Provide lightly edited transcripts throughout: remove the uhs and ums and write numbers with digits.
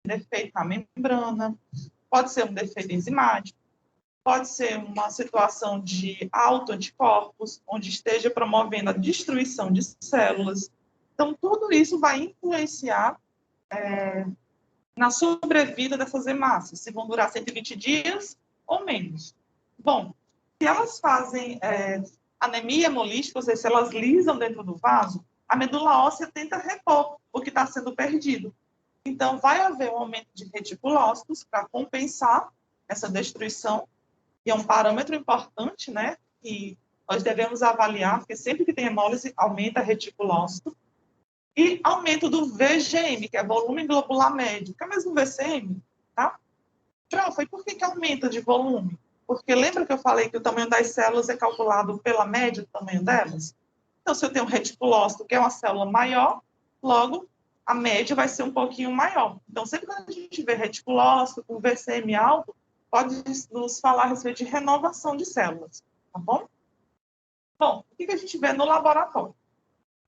defeito na membrana, pode ser um defeito enzimático, pode ser uma situação de autoanticorpos, onde esteja promovendo a destruição de células. Então, tudo isso vai influenciar na sobrevida dessas hemácias, se vão durar 120 dias ou menos. Bom, se elas fazem anemia hemolítica, ou seja, se elas lisam dentro do vaso, a medula óssea tenta repor o que está sendo perdido. Então, vai haver um aumento de reticulócitos para compensar essa destruição, que é um parâmetro importante, né, que nós devemos avaliar, porque sempre que tem hemólise, aumenta reticulócito. E aumento do VGM, que é volume globular médio, que é o mesmo VCM, tá? Prof, e por que aumenta de volume? Porque lembra que eu falei que o tamanho das células é calculado pela média do tamanho delas? Então, se eu tenho um reticulócito, que é uma célula maior, logo, a média vai ser um pouquinho maior. Então, sempre que a gente vê reticulócito com VCM alto, pode nos falar a respeito de renovação de células, tá bom? Bom, o que a gente vê no laboratório?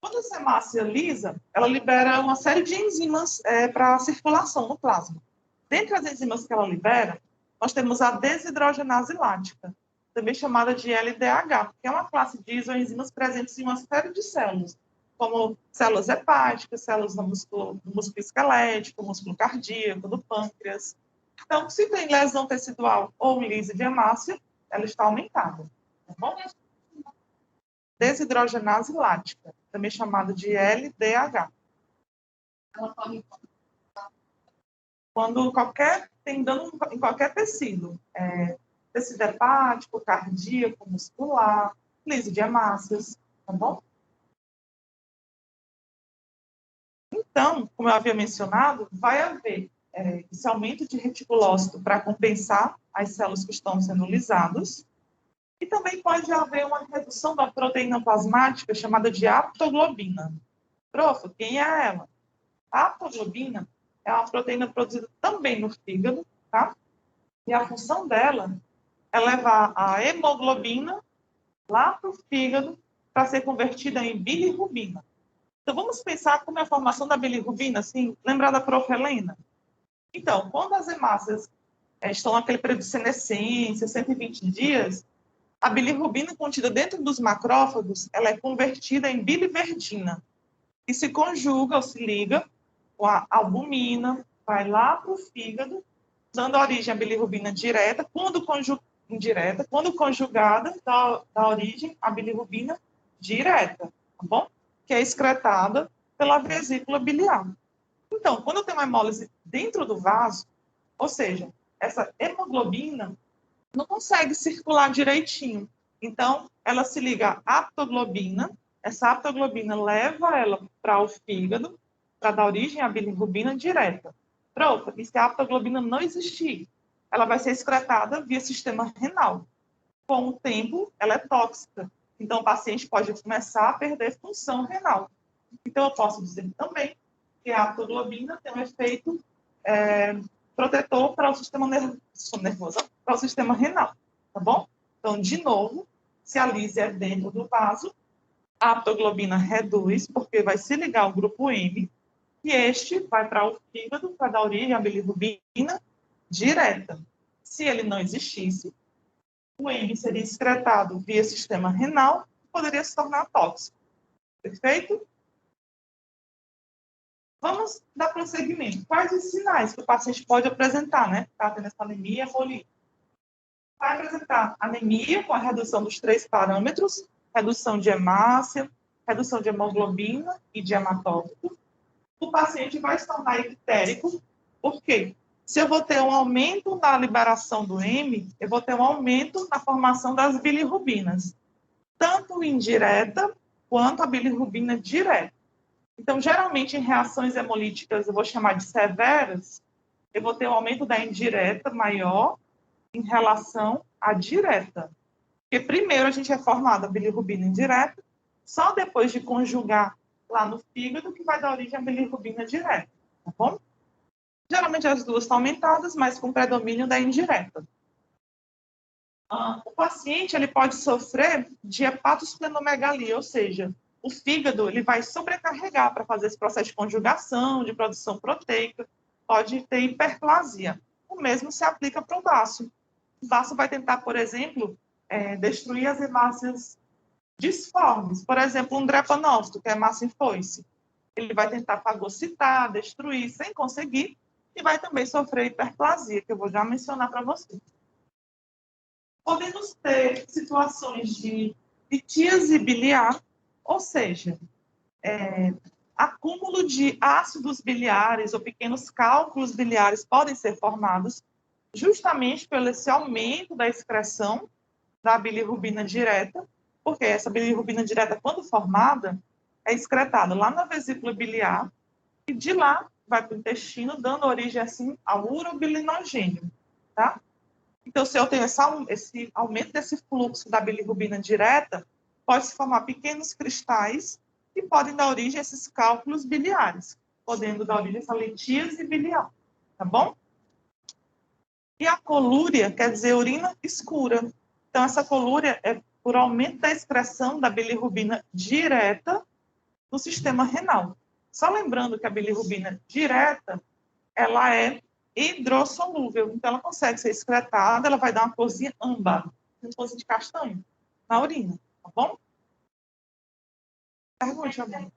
Quando essa hemácia lisa, ela libera uma série de enzimas para a circulação no plasma. Dentre as enzimas que ela libera, nós temos a desidrogenase lática, também chamada de LDH, que é uma classe de isoenzimas presentes em uma série de células, como células hepáticas, células do músculo esquelético, músculo cardíaco, do pâncreas. Então, se tem lesão tecidual ou lise de hemácia, ela está aumentada. Tá bom? Desidrogenase lática, também chamada de LDH. Ela ocorre quando tem dano em qualquer tecido, tecido hepático, cardíaco, muscular, lise de hemácias, tá bom? Então, como eu havia mencionado, vai haver esse aumento de reticulócito para compensar as células que estão sendo lisadas, e também pode haver uma redução da proteína plasmática chamada de aptoglobina. Prof, quem é ela? A aptoglobina é uma proteína produzida também no fígado, tá? E a função dela é levar a hemoglobina lá para o fígado para ser convertida em bilirrubina. Então, vamos pensar como é a formação da bilirrubina, assim, lembrar da Prof. Helena? Então, quando as hemácias estão naquele período de senescência, 120 dias, a bilirrubina contida dentro dos macrófagos, ela é convertida em biliverdina, que se conjuga ou se liga com a albumina, vai lá para o fígado, dando origem à bilirrubina direta, quando indireta, quando conjugada, dá origem à bilirrubina direta, tá bom? Que é excretada pela vesícula biliar. Então, quando tem uma hemólise dentro do vaso, ou seja, essa hemoglobina não consegue circular direitinho. Então, ela se liga à aptoglobina, essa aptoglobina leva ela para o fígado, para dar origem à bilirrubina direta. Prof, e se a aptoglobina não existir, ela vai ser excretada via sistema renal. Com o tempo, ela é tóxica. Então, o paciente pode começar a perder função renal. Então, eu posso dizer também que a aptoglobina tem um efeito protetor para o sistema nervoso, para o sistema renal, tá bom? Então, de novo, se a lise é dentro do vaso, a aptoglobina reduz, porque vai se ligar ao grupo M, e este vai para o fígado para dar origem à bilirrubina direta. Se ele não existisse, o M seria excretado via sistema renal e poderia se tornar tóxico. Perfeito? Vamos dar prosseguimento. Quais os sinais que o paciente pode apresentar, né? Está tendo essa anemia hemolítica. Vai apresentar anemia com a redução dos 3 parâmetros, redução de hemácia, redução de hemoglobina e de hematócrito. O paciente vai se tornar ictérico, por quê? Se eu vou ter um aumento na liberação do M, eu vou ter um aumento na formação das bilirrubinas, tanto indireta quanto a bilirrubina direta. Então, geralmente, em reações hemolíticas, eu vou chamar de severas, eu vou ter um aumento da indireta maior em relação à direta. Porque primeiro a gente é formada a bilirrubina indireta, só depois de conjugar lá no fígado que vai dar origem à bilirrubina direta, tá bom? Geralmente as duas estão aumentadas, mas com predomínio da indireta. O paciente ele pode sofrer de hepatosplenomegalia, ou seja, o fígado ele vai sobrecarregar para fazer esse processo de conjugação, de produção proteica. pode ter hiperplasia. O mesmo se aplica para o baço. O baço vai tentar, por exemplo, destruir as hemácias disformes. Por exemplo, um drepanócito, que é hemácia em foice. Ele vai tentar fagocitar, destruir, sem conseguir, e vai também sofrer hiperplasia, que eu vou já mencionar para vocês. Podemos ter situações de litíase biliar, ou seja, acúmulo de ácidos biliares ou pequenos cálculos biliares podem ser formados justamente pelo esse aumento da excreção da bilirrubina direta, porque essa bilirrubina direta, quando formada, é excretada lá na vesícula biliar e de lá vai para o intestino, dando origem, assim, ao urobilinogênio, tá? Então, se eu tenho esse aumento desse fluxo da bilirrubina direta, pode se formar pequenos cristais que podem dar origem a esses cálculos biliares, podendo dar origem a essa litíase biliar, tá bom? E a colúria quer dizer urina escura. Então, essa colúria é por aumento da excreção da bilirrubina direta no sistema renal. Só lembrando que a bilirrubina direta, ela é hidrossolúvel, então ela consegue ser excretada, ela vai dar uma corzinha âmbar, uma corzinha de castanho na urina, tá bom? Pergunte, amor.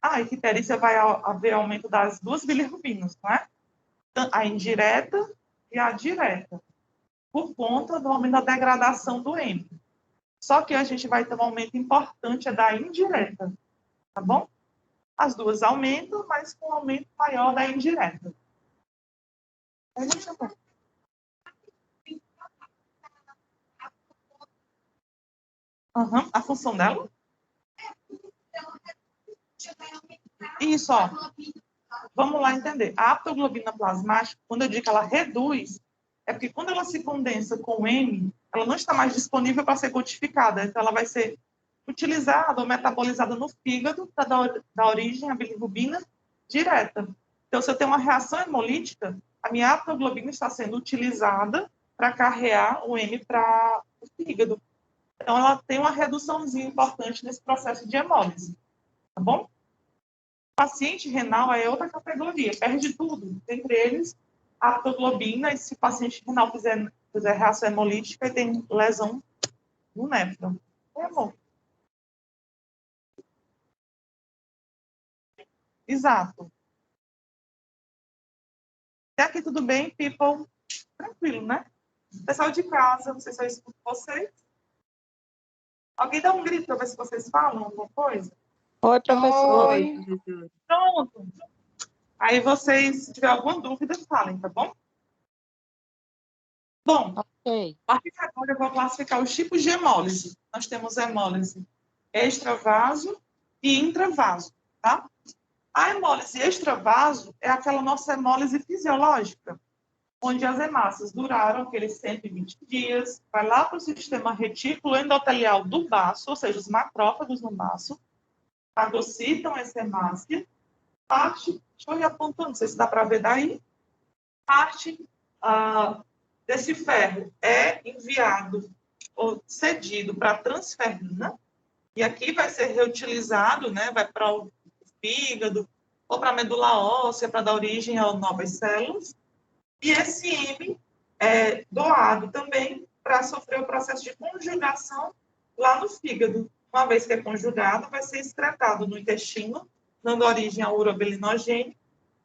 A icterícia vai haver aumento das duas bilirrubinas, não é? A indireta e a direta, por conta do aumento da degradação do M. Só que a gente vai ter um aumento importante da indireta, tá bom? As duas aumentam, mas com um aumento maior da indireta. Uhum. A função dela? Isso, ó. Vamos lá entender. A haptoglobina plasmática, quando eu digo que ela reduz, é porque quando ela se condensa com M, ela não está mais disponível para ser codificada. Então, ela vai ser utilizada ou metabolizada no fígado para dar origem à bilirrubina direta. Então, se eu tenho uma reação hemolítica, a minha haptoglobina está sendo utilizada para carrear o M para o fígado. Então, ela tem uma reduçãozinha importante nesse processo de hemólise. Tá bom? Paciente renal é outra categoria, perde tudo, entre eles a haptoglobina, e se o paciente renal fizer reação hemolítica, ele tem lesão no néfron. É bom. Exato. Até aqui tudo bem, people? Tranquilo, né? Pessoal de casa, não sei se eu escuto vocês. Alguém dá um grito para ver se vocês falam alguma coisa? Oi, professor. Oi. Pronto. Aí vocês, se tiver alguma dúvida, falem, tá bom? Bom, Ok. a partir de agora eu vou classificar os tipos de hemólise. Nós temos hemólise extravaso e intravaso, tá? A hemólise extravaso é aquela nossa hemólise fisiológica, onde as hemácias duraram aqueles 120 dias, vai lá para o sistema retículo endotelial do baço, ou seja, os macrófagos no baço, fagocitam essa hemácia, parte, deixa eu ir apontando, não sei se dá para ver daí, parte desse ferro é enviado ou cedido para a transferrina, e aqui vai ser reutilizado, né, vai para o fígado ou para a medula óssea para dar origem a novas células, e esse M é doado também para sofrer o processo de conjugação lá no fígado. Uma vez que é conjugado, vai ser excretado no intestino, dando origem ao urobilinogênio,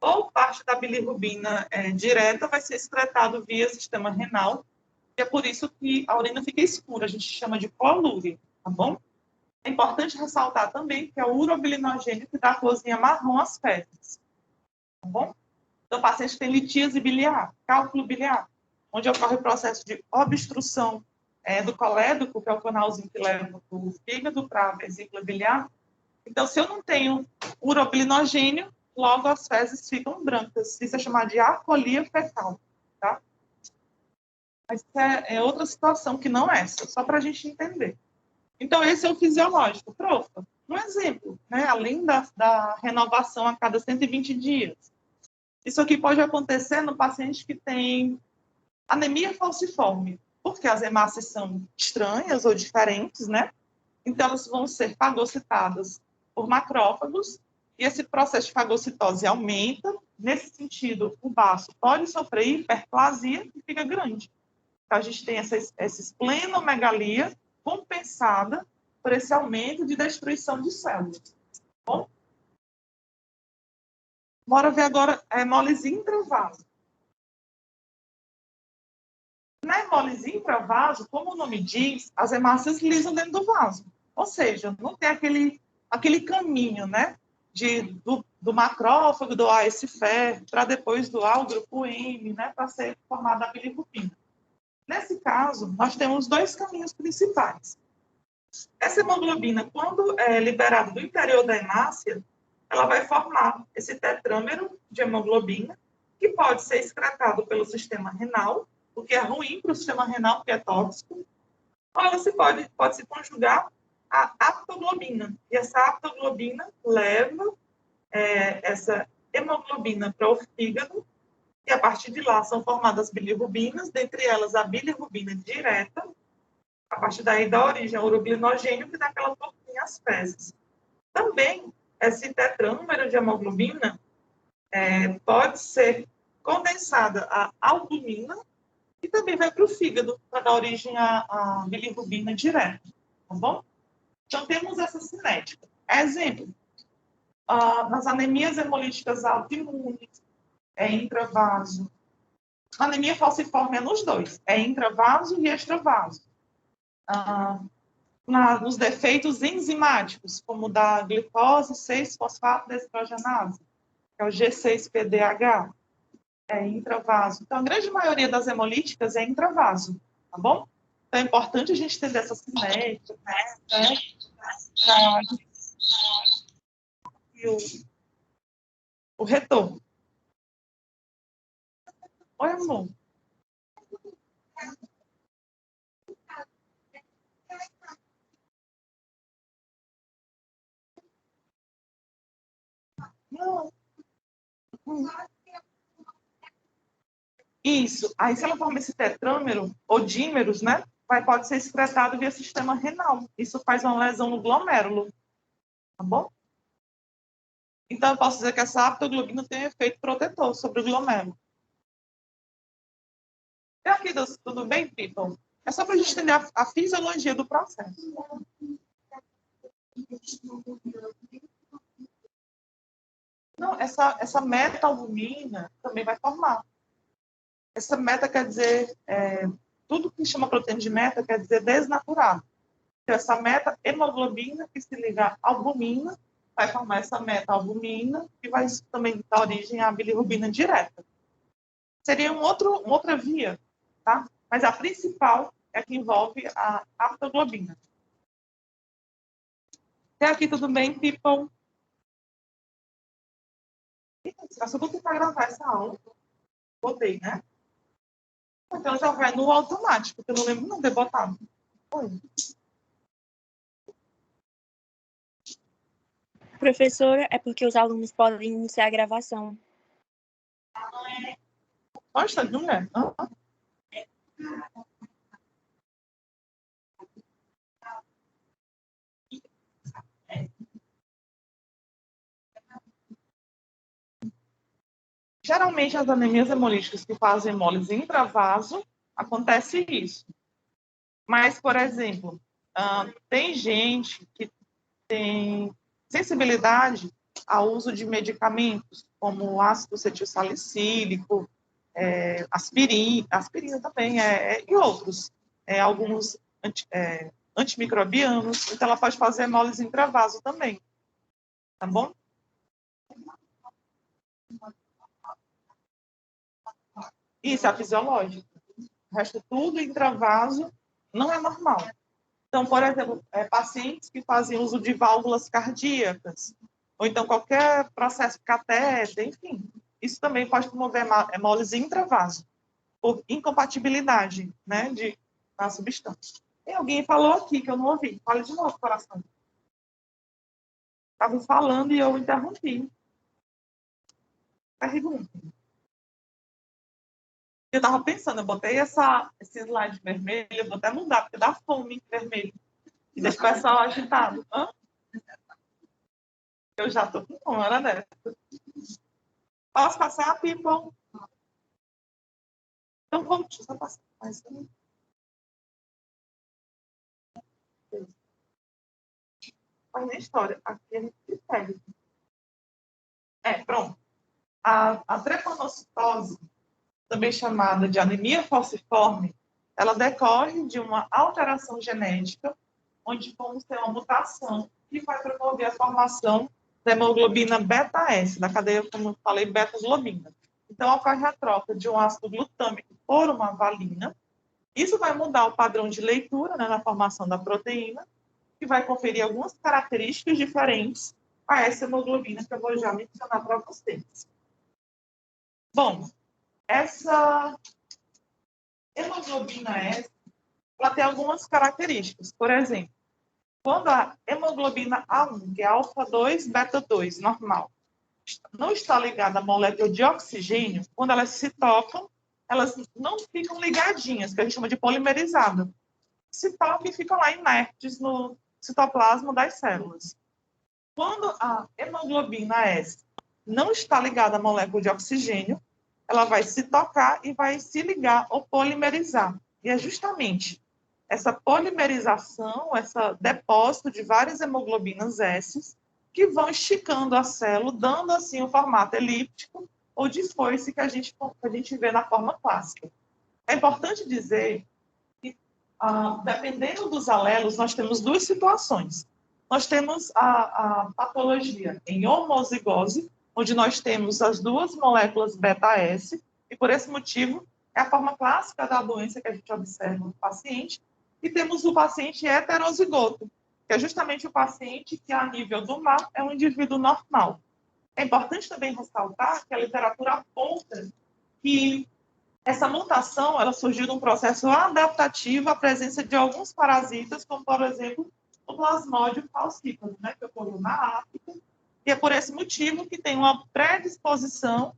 ou parte da bilirrubina direta vai ser excretado via sistema renal, e é por isso que a urina fica escura, a gente chama de colúria, tá bom? É importante ressaltar também que é o urobilinogênio que dá a corzinha marrom às fezes, tá bom? Então, o paciente tem litíase biliar, cálculo biliar, onde ocorre o processo de obstrução do colédoco, que é o canalzinho que leva do fígado para a vesícula biliar. Então, se eu não tenho urobilinogênio, logo as fezes ficam brancas. Isso é chamado de acolia fecal, tá? Mas é outra situação que não é essa, só para a gente entender. Então, esse é o fisiológico. Prof, um exemplo, né? Além da renovação a cada 120 dias. Isso aqui pode acontecer no paciente que tem anemia falciforme, porque as hemácias são estranhas ou diferentes, né? Então, elas vão ser fagocitadas por macrófagos e esse processo de fagocitose aumenta. Nesse sentido, o baço pode sofrer hiperplasia e fica grande. Então, a gente tem essa esplenomegalia compensada por esse aumento de destruição de células. Bom, bora ver agora a hemólise intravaso. Na hemólise intravaso, como o nome diz, as hemácias lisam dentro do vaso. Ou seja, não tem aquele caminho, né? Do macrófago doar esse ferro para depois doar o grupo M, né? Para ser formada a bilirrubina. Nesse caso, nós temos dois caminhos principais. Essa hemoglobina, quando é liberada do interior da hemácia, ela vai formar esse tetrâmero de hemoglobina, que pode ser excretado pelo sistema renal, o que é ruim para o sistema renal, porque é tóxico, ou ela pode se conjugar à aptoglobina. E essa aptoglobina leva essa hemoglobina para o fígado, e a partir de lá são formadas bilirrubinas, dentre elas a bilirrubina direta, a partir daí da origem ao uroglinogênio, que dá aquela porquinha às fezes. Também, esse tetrâmero de hemoglobina pode ser condensada a albumina e também vai para o fígado, para dar origem à bilirrubina direta, tá bom? Então, temos essa cinética. Exemplo, nas anemias hemolíticas autoimunes, é intravaso. A anemia falciforme é nos dois, é intravaso e extravaso. Nos defeitos enzimáticos, como da glicose 6-fosfato-deshidrogenase, que é o G6-PDH, é intravaso. Então, a grande maioria das hemolíticas é intravaso, tá bom? Então, é importante a gente ter essa cinética, né? E o retorno. Oi, amor. Não. Isso. Aí, se ela forma esse tetrâmero, ou dímeros, né? Pode ser excretado via sistema renal. Isso faz uma lesão no glomérulo. Tá bom? Então, eu posso dizer que essa aptoglobina tem um efeito protetor sobre o glomérulo. E aqui, tudo bem, people? É só para a gente entender a fisiologia do processo. Não, essa meta-albumina também vai formar. Essa meta quer dizer, tudo que chama proteína de meta quer dizer desnaturado. Então, essa meta-hemoglobina que se liga à albumina vai formar essa meta-albumina que vai também dar origem à bilirrubina direta. Seria uma outra via, tá? Mas a principal é que envolve a aptoglobina. Até aqui tudo bem, people? Eu só vou tentar gravar essa aula. Botei, né? Então já vai no automático, porque eu não lembro não ter botado. Oi. Professora, é porque os alunos podem iniciar a gravação. Gosta de mulher? Geralmente, as anemias hemolíticas que fazem hemólise intravaso, acontece isso. Mas, por exemplo, tem gente que tem sensibilidade ao uso de medicamentos, como ácido acetilsalicílico, aspirina também, e outros, alguns antimicrobianos, então ela pode fazer hemólise intravaso também, tá bom? Isso é fisiológico. O resto tudo intravaso não é normal. Então, por exemplo, pacientes que fazem uso de válvulas cardíacas, ou então qualquer processo catéter, enfim, isso também pode promover hemólise intravaso, por incompatibilidade, né, da substância. E alguém falou aqui que eu não ouvi. Fala de novo, coração. Estava falando e eu interrompi. Pergunta. Eu estava pensando, eu botei esse slide vermelho, eu vou até mudar, porque dá fome vermelho. E deixa o pessoal agitado. Eu já estou com uma hora dessa. Posso passar, people? Então, vamos só passar mais um. Mas na história, aqui a gente segue. Pronto. A drepanocitose, também chamada de anemia falciforme, ela decorre de uma alteração genética, onde vamos ter uma mutação que vai promover a formação da hemoglobina beta-S, da cadeia, como eu falei, beta-globina. Então, ocorre a troca de um ácido glutâmico por uma valina. Isso vai mudar o padrão de leitura, né, na formação da proteína, que vai conferir algumas características diferentes a essa hemoglobina que eu vou já mencionar para vocês. Bom, essa hemoglobina S, ela tem algumas características. Por exemplo, quando a hemoglobina A1, que é alfa-2, beta-2, normal, não está ligada à molécula de oxigênio, quando elas se tocam, elas não ficam ligadinhas, que a gente chama de polimerizado. Se tocam e ficam lá inertes no citoplasma das células. Quando a hemoglobina S não está ligada à molécula de oxigênio, ela vai se tocar e vai se ligar ou polimerizar. E é justamente essa polimerização, esse depósito de várias hemoglobinas S que vão esticando a célula, dando assim o formato elíptico ou de foice que a gente vê na forma clássica. É importante dizer que, dependendo dos alelos, nós temos duas situações. Nós temos a patologia em homozigose, onde nós temos as duas moléculas beta-S, e por esse motivo é a forma clássica da doença que a gente observa no paciente, e temos o paciente heterozigoto, que é justamente o paciente que, a nível do mar, é um indivíduo normal. É importante também ressaltar que a literatura aponta que essa mutação ela surgiu de um processo adaptativo à presença de alguns parasitas, como, por exemplo, o Plasmodium falciparum, né, que ocorreu na África, e é por esse motivo que tem uma predisposição,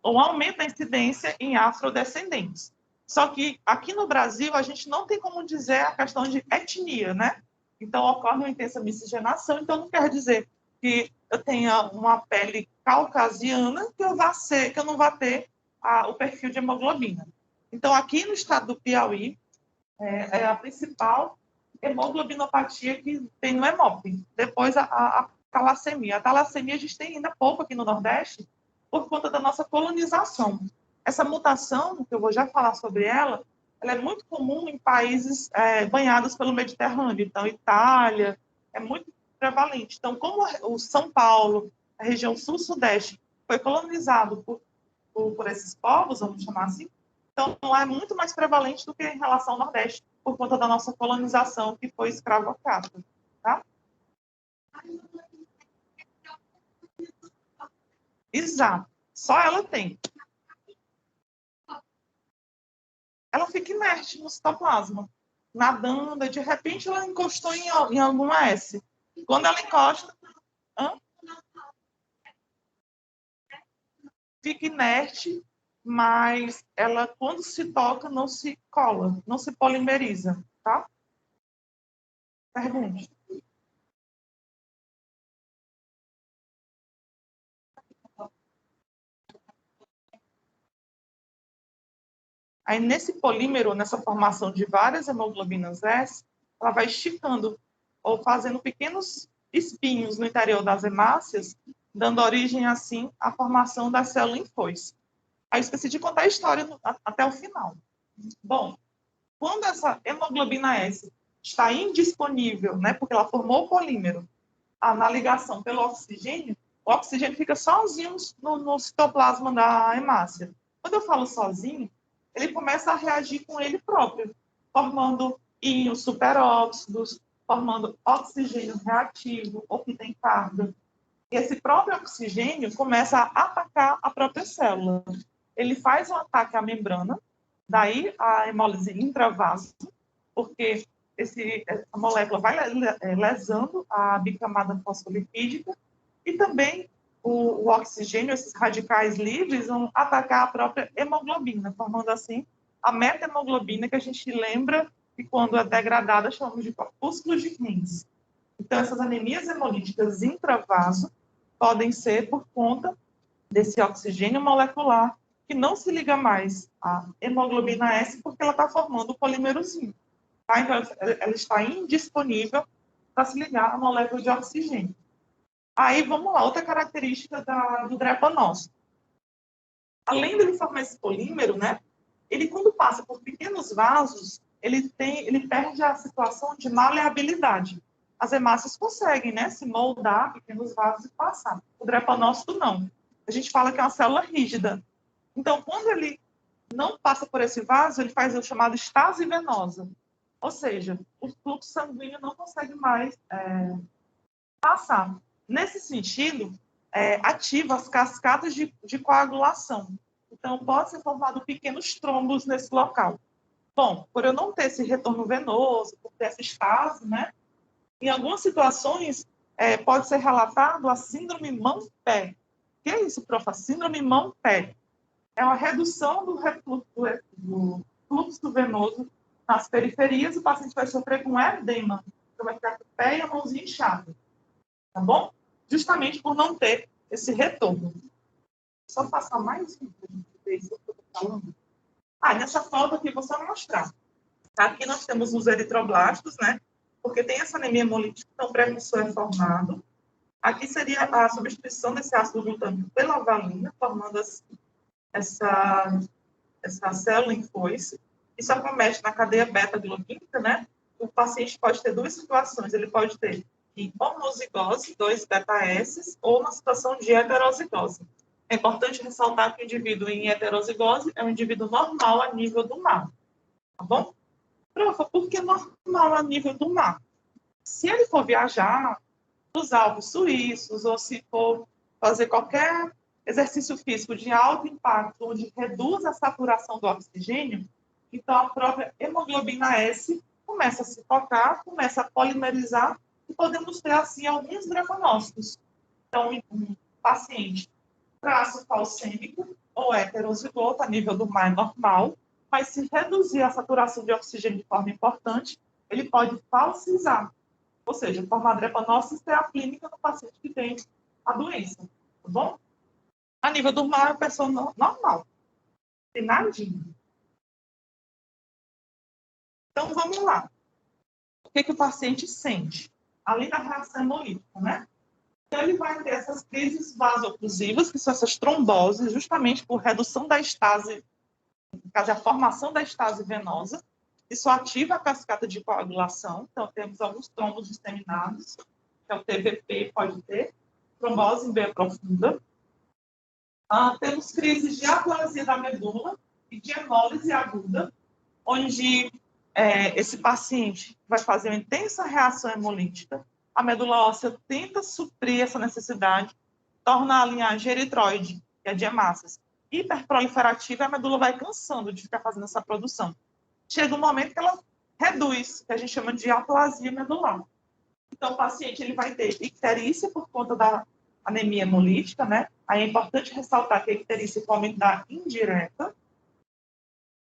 um aumento da incidência em afrodescendentes. Só que aqui no Brasil a gente não tem como dizer a questão de etnia, né? Então ocorre uma intensa miscigenação, então não quer dizer que eu tenha uma pele caucasiana que eu não vá ter o perfil de hemoglobina. Então aqui no estado do Piauí é a principal hemoglobinopatia que tem no Hemop. Depois a talassemia. A talassemia a gente tem ainda pouco aqui no Nordeste por conta da nossa colonização. Essa mutação, que eu vou já falar sobre ela é muito comum em países banhados pelo Mediterrâneo. Então, Itália é muito prevalente. Então, como o São Paulo, a região sul-sudeste, foi colonizado por esses povos, vamos chamar assim, então lá é muito mais prevalente do que em relação ao Nordeste, por conta da nossa colonização, que foi escravocrata. Tá? Exato. Só ela tem. Ela fica inerte no citoplasma, nadando, e de repente ela encostou em alguma S. Quando ela encosta, fica inerte, mas ela, quando se toca, não se cola, não se polimeriza, tá? Pergunte. Aí, nesse polímero, nessa formação de várias hemoglobinas S, ela vai esticando ou fazendo pequenos espinhos no interior das hemácias, dando origem, assim, à formação da célula em foice. Aí, esqueci de contar a história até o final. Bom, quando essa hemoglobina S está indisponível, né, porque ela formou o polímero, na ligação pelo oxigênio, o oxigênio fica sozinho no citoplasma da hemácia. Quando eu falo sozinho, ele começa a reagir com ele próprio, formando íons superóxidos, formando oxigênio reativo, ou que tem carga. E esse próprio oxigênio começa a atacar a própria célula. Ele faz um ataque à membrana, daí a hemólise intravasa, porque a molécula vai lesando a bicamada fosfolipídica e também o oxigênio, esses radicais livres, vão atacar a própria hemoglobina, formando assim a meta-hemoglobina, que a gente lembra que quando é degradada chamamos de corpúsculos de Higgs. Então, essas anemias hemolíticas intravaso podem ser por conta desse oxigênio molecular que não se liga mais à hemoglobina S porque ela está formando o polímerozinho. Tá? Então, ela está indisponível para se ligar à molécula de oxigênio. Aí, vamos lá, outra característica do drepanócito. Além dele formar esse polímero, né, ele, quando passa por pequenos vasos, ele perde a situação de maleabilidade. As hemácias conseguem, né, se moldar a pequenos vasos e passar. O drepanócito, não. A gente fala que é uma célula rígida. Então, quando ele não passa por esse vaso, ele faz o chamado estase venosa. Ou seja, o fluxo sanguíneo não consegue mais passar. Nesse sentido, ativa as cascatas de coagulação. Então, pode ser formado pequenos trombos nesse local. Bom, por eu não ter esse retorno venoso, por ter essa estase, né? Em algumas situações, pode ser relatado a síndrome mão-pé. O que é isso, prof? A síndrome mão-pé é uma redução do fluxo venoso nas periferias, o paciente vai sofrer com edema, então vai ficar com o pé e a mãozinha inchada, tá bom? Justamente por não ter esse retorno. Só passar mais um para a gente ver isso que eu estou falando. Nessa foto aqui, vou só mostrar. Aqui nós temos os eritroblastos, né? Porque tem essa anemia hemolítica, então o pré-cursor é formado. Aqui seria a substituição desse ácido glutâmico pela valina, formando essa célula em foice. Isso acomete na cadeia beta-globínica, né? O paciente pode ter duas situações. Ele pode ter em homozigose, 2 beta-S, ou uma situação de heterozigose. É importante ressaltar que o indivíduo em heterozigose é um indivíduo normal a nível do mar. Tá bom? Profa, por que normal a nível do mar? Se ele for viajar nos Alpes suíços, ou se for fazer qualquer exercício físico de alto impacto, onde reduz a saturação do oxigênio, então a própria hemoglobina S começa a se tocar, começa a polimerizar, e podemos ter, assim, alguns drepanócitos. Então, um paciente traço falcêmico ou heterozigoto a nível do mar normal, mas se reduzir a saturação de oxigênio de forma importante, ele pode falcizar, ou seja, formar drepanócito é a clínica do paciente que tem a doença, tá bom? A nível do mar, é a pessoa normal, tem nadinha. Então, vamos lá. O que o paciente sente? Além da reação hemolítica, né? Então, ele vai ter essas crises vasoclusivas, que são essas tromboses, justamente por redução da estase, no caso, a formação da estase venosa. Isso ativa a cascata de coagulação. Então, temos alguns trombos disseminados, que é o TVP, pode ter, trombose em veia profunda. Temos crises de aplasia da medula e de hemólise aguda, onde esse paciente vai fazer uma intensa reação hemolítica, a medula óssea tenta suprir essa necessidade, torna a linhagem eritroide, que é de hemácias, hiperproliferativa, e a medula vai cansando de ficar fazendo essa produção. Chega um momento que ela reduz, que a gente chama de aplasia medular. Então, o paciente ele vai ter icterícia por conta da anemia hemolítica, né? Aí é importante ressaltar que a icterícia pode dar indireta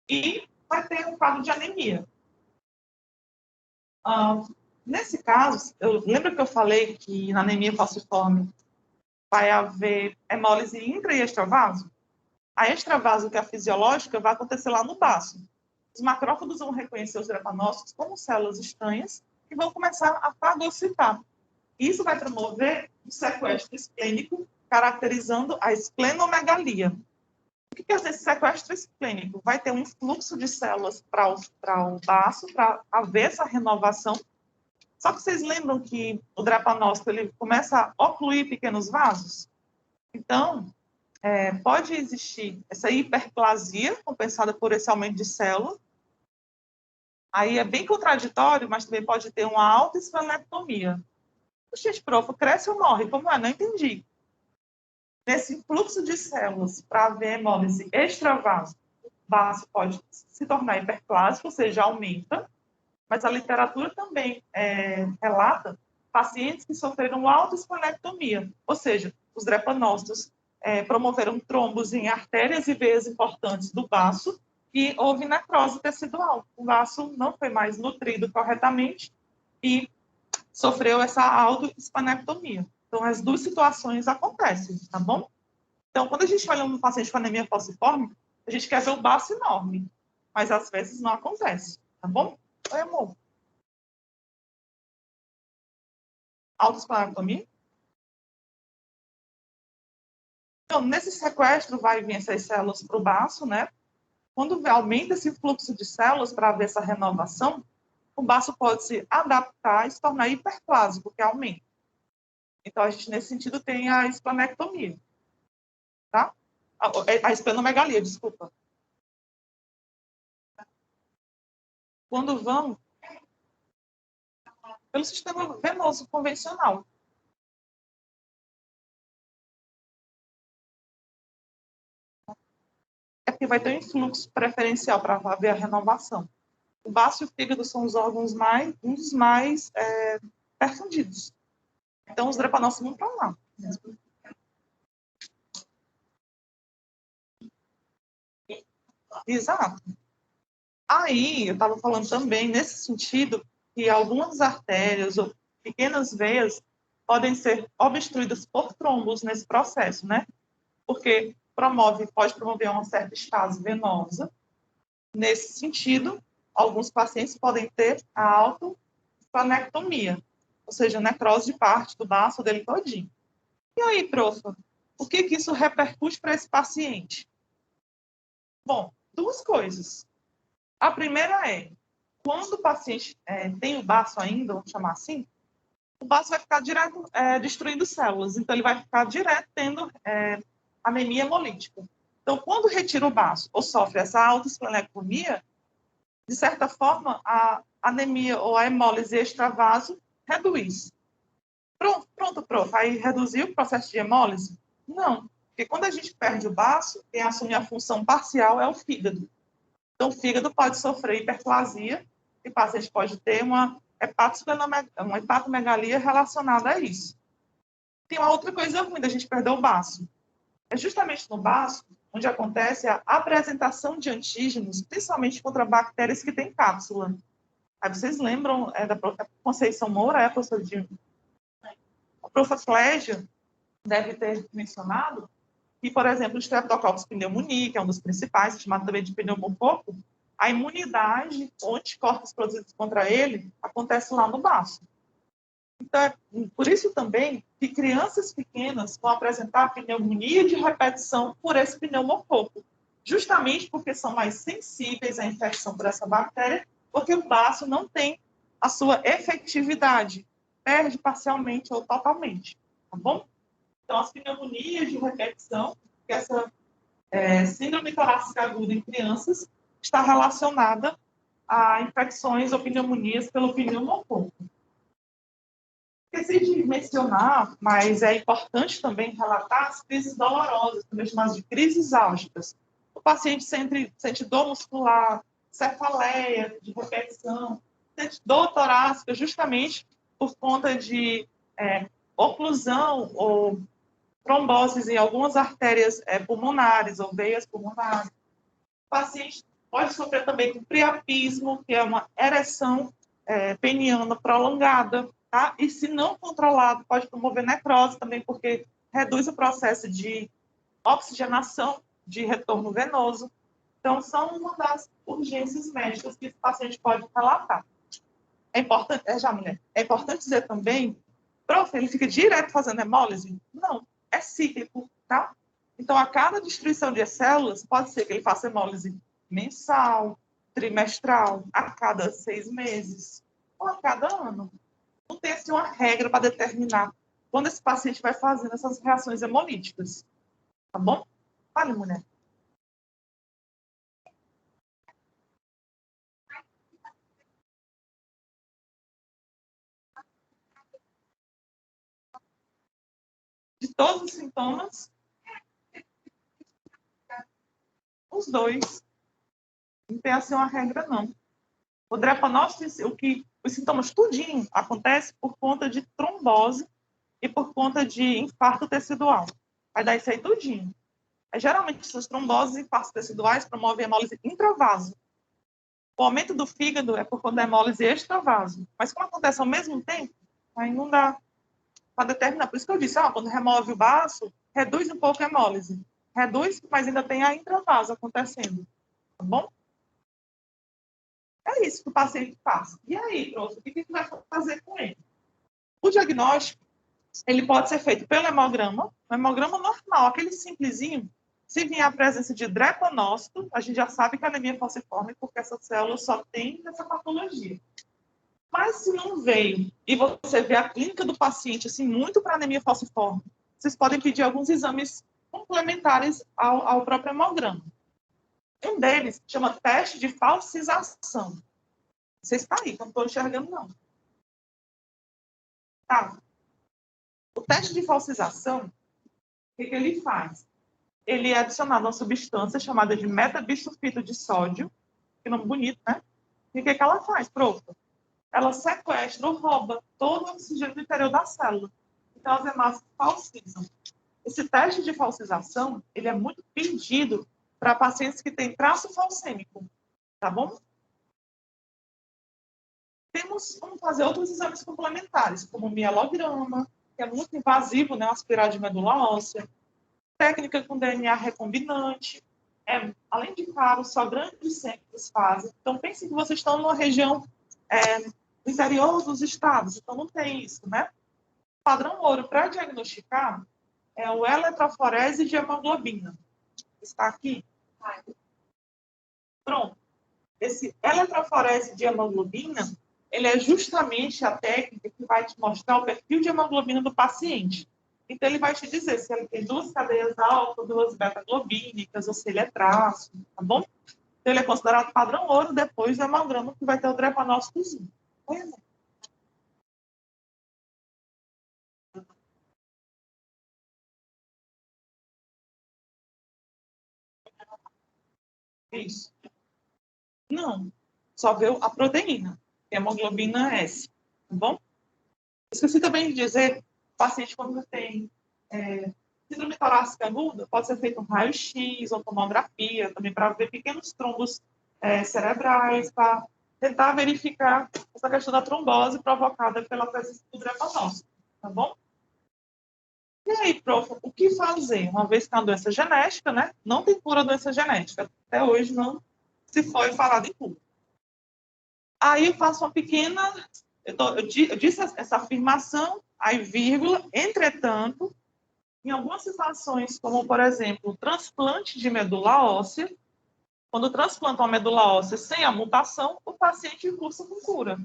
e vai ter um quadro de anemia. Nesse caso, lembra que eu falei que na anemia falciforme vai haver hemólise intra e extravaso? A extravaso, que é a fisiológica, vai acontecer lá no baço. Os macrófagos vão reconhecer os drepanócitos como células estranhas e vão começar a fagocitar. Isso vai promover um sequestro esplênico, caracterizando a esplenomegalia. O que quer dizer esse sequestro esplênico? Vai ter um fluxo de células para o baço, para haver essa renovação. Só que vocês lembram que o drepanócito ele começa a ocluir pequenos vasos? Então, pode existir essa hiperplasia compensada por esse aumento de célula. Aí é bem contraditório, mas também pode ter uma alta esplenectomia. Gente, prof, cresce ou morre? Como é? Não entendi. Nesse fluxo de células para haver hemólise extravaso, o vaso pode se tornar hiperplásico, ou seja, aumenta, mas a literatura também relata pacientes que sofreram autoesplenectomia, ou seja, os drepanócitos promoveram trombos em artérias e veias importantes do baço e houve necrose tecidual. O baço não foi mais nutrido corretamente e sofreu essa autoesplenectomia. Então, as duas situações acontecem, tá bom? Então, quando a gente olha um paciente com anemia falciforme, a gente quer ver o baço enorme, mas às vezes não acontece, tá bom? Oi, amor. Autoesplenectomia? Então, nesse sequestro, vai vir essas células para o baço, né? Quando aumenta esse fluxo de células para haver essa renovação, o baço pode se adaptar e se tornar hiperplásico, que aumenta. Então, a gente, nesse sentido, tem a esplenectomia, tá? A esplenomegalia, desculpa. Quando vão pelo sistema venoso convencional. É porque vai ter um influxo preferencial para haver a renovação. O baço e o fígado são os órgãos um dos mais perfundidos. Então, os drepanócitos vão para lá. Exato. Aí, eu estava falando também, nesse sentido, que algumas artérias ou pequenas veias podem ser obstruídas por trombos nesse processo, né? Porque pode promover uma certa estase venosa. Nesse sentido, alguns pacientes podem ter a autoesplenectomia, ou seja, necrose de parte do baço dele todinho. E aí, profa, o que isso repercute para esse paciente? Bom, duas coisas. A primeira é, quando o paciente tem o baço ainda, vamos chamar assim, o baço vai ficar direto destruindo células, então ele vai ficar direto tendo anemia hemolítica. Então, quando retira o baço ou sofre essa autoesplenectomia, de certa forma, a anemia ou a hemólise extravaso reduz. Pronto, prof. Aí reduziu o processo de hemólise? Não, porque quando a gente perde o baço, quem assume a função parcial é o fígado. Então, o fígado pode sofrer hiperplasia e o paciente pode ter uma hepatomegalia relacionada a isso. Tem uma outra coisa ruim da gente perder o baço. É justamente no baço onde acontece a apresentação de antígenos, principalmente contra bactérias que têm cápsula. Aí vocês lembram da Conceição Moura, a professora de... A profa Clégia deve ter mencionado que, por exemplo, o Streptococcus pneumoniae, que é um dos principais, chamado também de pneumococo, a imunidade ou anticorpos produzidos contra ele acontece lá no baço. Então, é por isso também que crianças pequenas vão apresentar pneumonia de repetição por esse pneumococo, justamente porque são mais sensíveis à infecção por essa bactéria, porque o baço não tem a sua efetividade, perde parcialmente ou totalmente, tá bom? Então, as pneumonias de repetição, que essa síndrome torácica aguda em crianças está relacionada a infecções ou pneumonias pelo pneumococo. Esqueci de mencionar, mas é importante também relatar as crises dolorosas, também chamadas de crises álgicas. O paciente sente dor muscular, cefaleia de repetição, sente dor torácica justamente por conta de oclusão ou tromboses em algumas artérias pulmonares ou veias pulmonares. O paciente pode sofrer também com priapismo, que é uma ereção peniana prolongada, tá? E se não controlado, pode promover necrose também, porque reduz o processo de oxigenação, de retorno venoso. Então, são uma das urgências médicas que o paciente pode relatar. É importante, é importante dizer também, prof, ele fica direto fazendo hemólise? Não, é cíclico, tá? Então, a cada destruição de células, pode ser que ele faça hemólise mensal, trimestral, a cada 6 meses, ou a cada ano. Não tem assim, uma regra para determinar quando esse paciente vai fazendo essas reações hemolíticas. Tá bom? Fale, mulher. De todos os sintomas, os dois. Não tem assim uma regra, não. O drepanócito, os sintomas tudinho acontece por conta de trombose e por conta de infarto tecidual. Vai dar isso aí tudinho. Geralmente, essas tromboses e infartos teciduais promovem hemólise intravaso. O aumento do fígado é por conta da hemólise extravaso. Mas como acontece ao mesmo tempo, Aí não dá para determinar. Por isso que eu disse, quando remove o baço, reduz um pouco a hemólise. Reduz, mas ainda tem a intravaso acontecendo. Tá bom? É isso que o paciente faz. E aí, prof, o que a gente vai fazer com ele? O diagnóstico, ele pode ser feito pelo hemograma, um hemograma normal, aquele simplesinho. Se vier a presença de drepanócito, a gente já sabe que a anemia falciforme, porque essa célula só tem essa patologia. Mas se não veio e você vê a clínica do paciente assim, muito para anemia falciforme, vocês podem pedir alguns exames complementares ao próprio hemograma. Um deles chama teste de falsização. Você está aí, não estou enxergando, não. Tá. O teste de falsização, o que ele faz? Ele é adicionado a uma substância chamada de metabisulfito de sódio, que nome bonito, né? E o que ela faz, prof? Ela sequestra ou rouba todo o oxigênio do interior da célula. Então, as hemácias falsizam. Esse teste de falsização, ele é muito pedido para pacientes que têm traço falcêmico, tá bom? Vamos fazer outros exames complementares, como o mielograma, que é muito invasivo, né, aspirar de medula óssea, técnica com DNA recombinante, além de caro, só grandes centros fazem. Então, pense que vocês estão numa região no interior dos estados, então não tem isso, né? O padrão ouro para diagnosticar é o eletroforese de hemoglobina. Está aqui? Pronto. Esse eletroforese de hemoglobina, ele é justamente a técnica que vai te mostrar o perfil de hemoglobina do paciente. Então, ele vai te dizer se ele tem 2 cadeias alfa, 2 beta-globínicas, ou se ele é traço, tá bom? Então, ele é considerado padrão ouro depois do hemograma, que vai ter o drepanócitozinho. Isso. Não, só vê a proteína, hemoglobina S, tá bom? Esqueci também de dizer, o paciente quando tem síndrome torácica aguda, pode ser feito um raio-x ou tomografia, também para ver pequenos trombos cerebrais, para tentar verificar essa questão da trombose provocada pela presença do drepanócito, tá bom? E aí, prof, o que fazer? Uma vez que é uma doença genética, né? Não tem cura doença genética. Até hoje não se foi falado em cura. Aí eu faço uma pequena... Eu disse essa afirmação, aí vírgula, entretanto, em algumas situações, como, por exemplo, o transplante de medula óssea, quando transplantam a medula óssea sem a mutação, o paciente cursa com cura.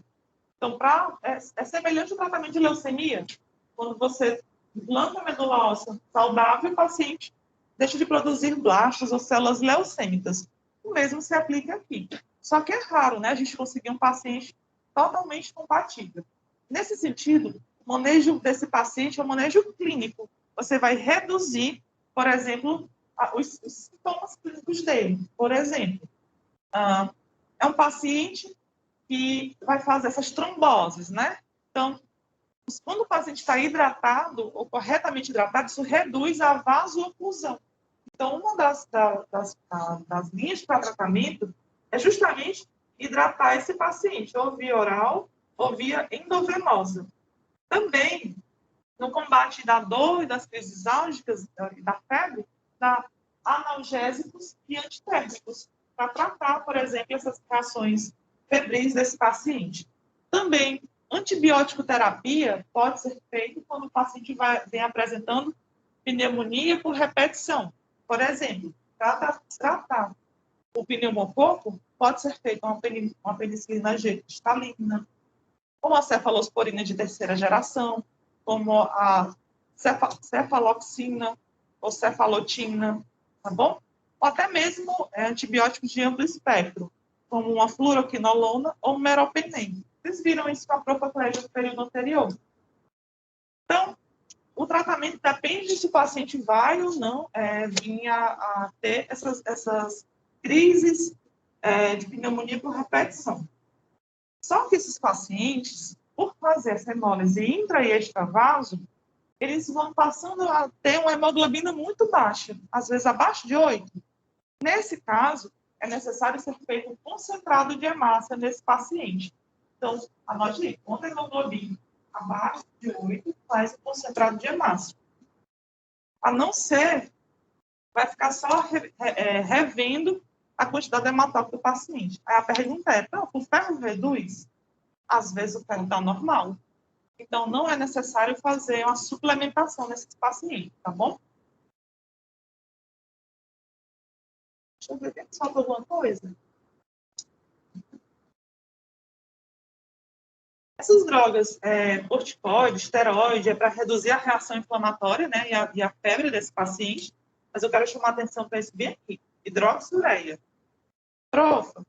Então, é semelhante ao tratamento de leucemia. Quando você implanta a medula óssea saudável, o paciente deixa de produzir blastos ou células leucêmicas. O mesmo se aplica aqui. Só que é raro, né, a gente conseguir um paciente totalmente compatível. Nesse sentido, o manejo desse paciente é um manejo clínico. Você vai reduzir, por exemplo, os sintomas clínicos dele. Por exemplo, é um paciente que vai fazer essas tromboses, né? Então, quando o paciente está hidratado ou corretamente hidratado, isso reduz a vasooclusão. Então, uma das linhas para tratamento é justamente hidratar esse paciente, ou via oral ou via endovenosa. Também, no combate da dor e das crises álgicas e da febre, dá analgésicos e antitérmicos para tratar, por exemplo, essas reações febris desse paciente. Também, antibiótico terapia pode ser feito quando o paciente vem apresentando pneumonia por repetição. Por exemplo, tratar o pneumococo pode ser feito uma penicilina G cristalina, ou a cefalosporina de terceira geração, como a cefaloxina ou cefalotina, tá bom? Ou até mesmo antibióticos de amplo espectro, como uma fluoroquinolona ou um meropenem. Vocês viram isso com a propoflegia no período anterior. Então, o tratamento depende se o paciente vai ou não vir a ter essas crises de pneumonia por repetição. Só que esses pacientes, por fazer essa hemólise intra e extravaso, eles vão passando a ter uma hemoglobina muito baixa, às vezes abaixo de 8. Nesse caso, é necessário ser feito um concentrado de hemácia nesse paciente. Então, anote aí, quando a hemoglobina abaixo de 8 faz o concentrado de hemácia. A não ser, vai ficar só revendo a quantidade de hematócrito do paciente. Aí a pergunta é, o ferro reduz? Às vezes o ferro está normal. Então, não é necessário fazer uma suplementação nesses pacientes, tá bom? Deixa eu ver se falta alguma coisa. Essas drogas, corticoide, esteroide, é para reduzir a reação inflamatória, né, e a febre desse paciente, mas eu quero chamar a atenção para esse bem aqui, hidroxureia. Profa, o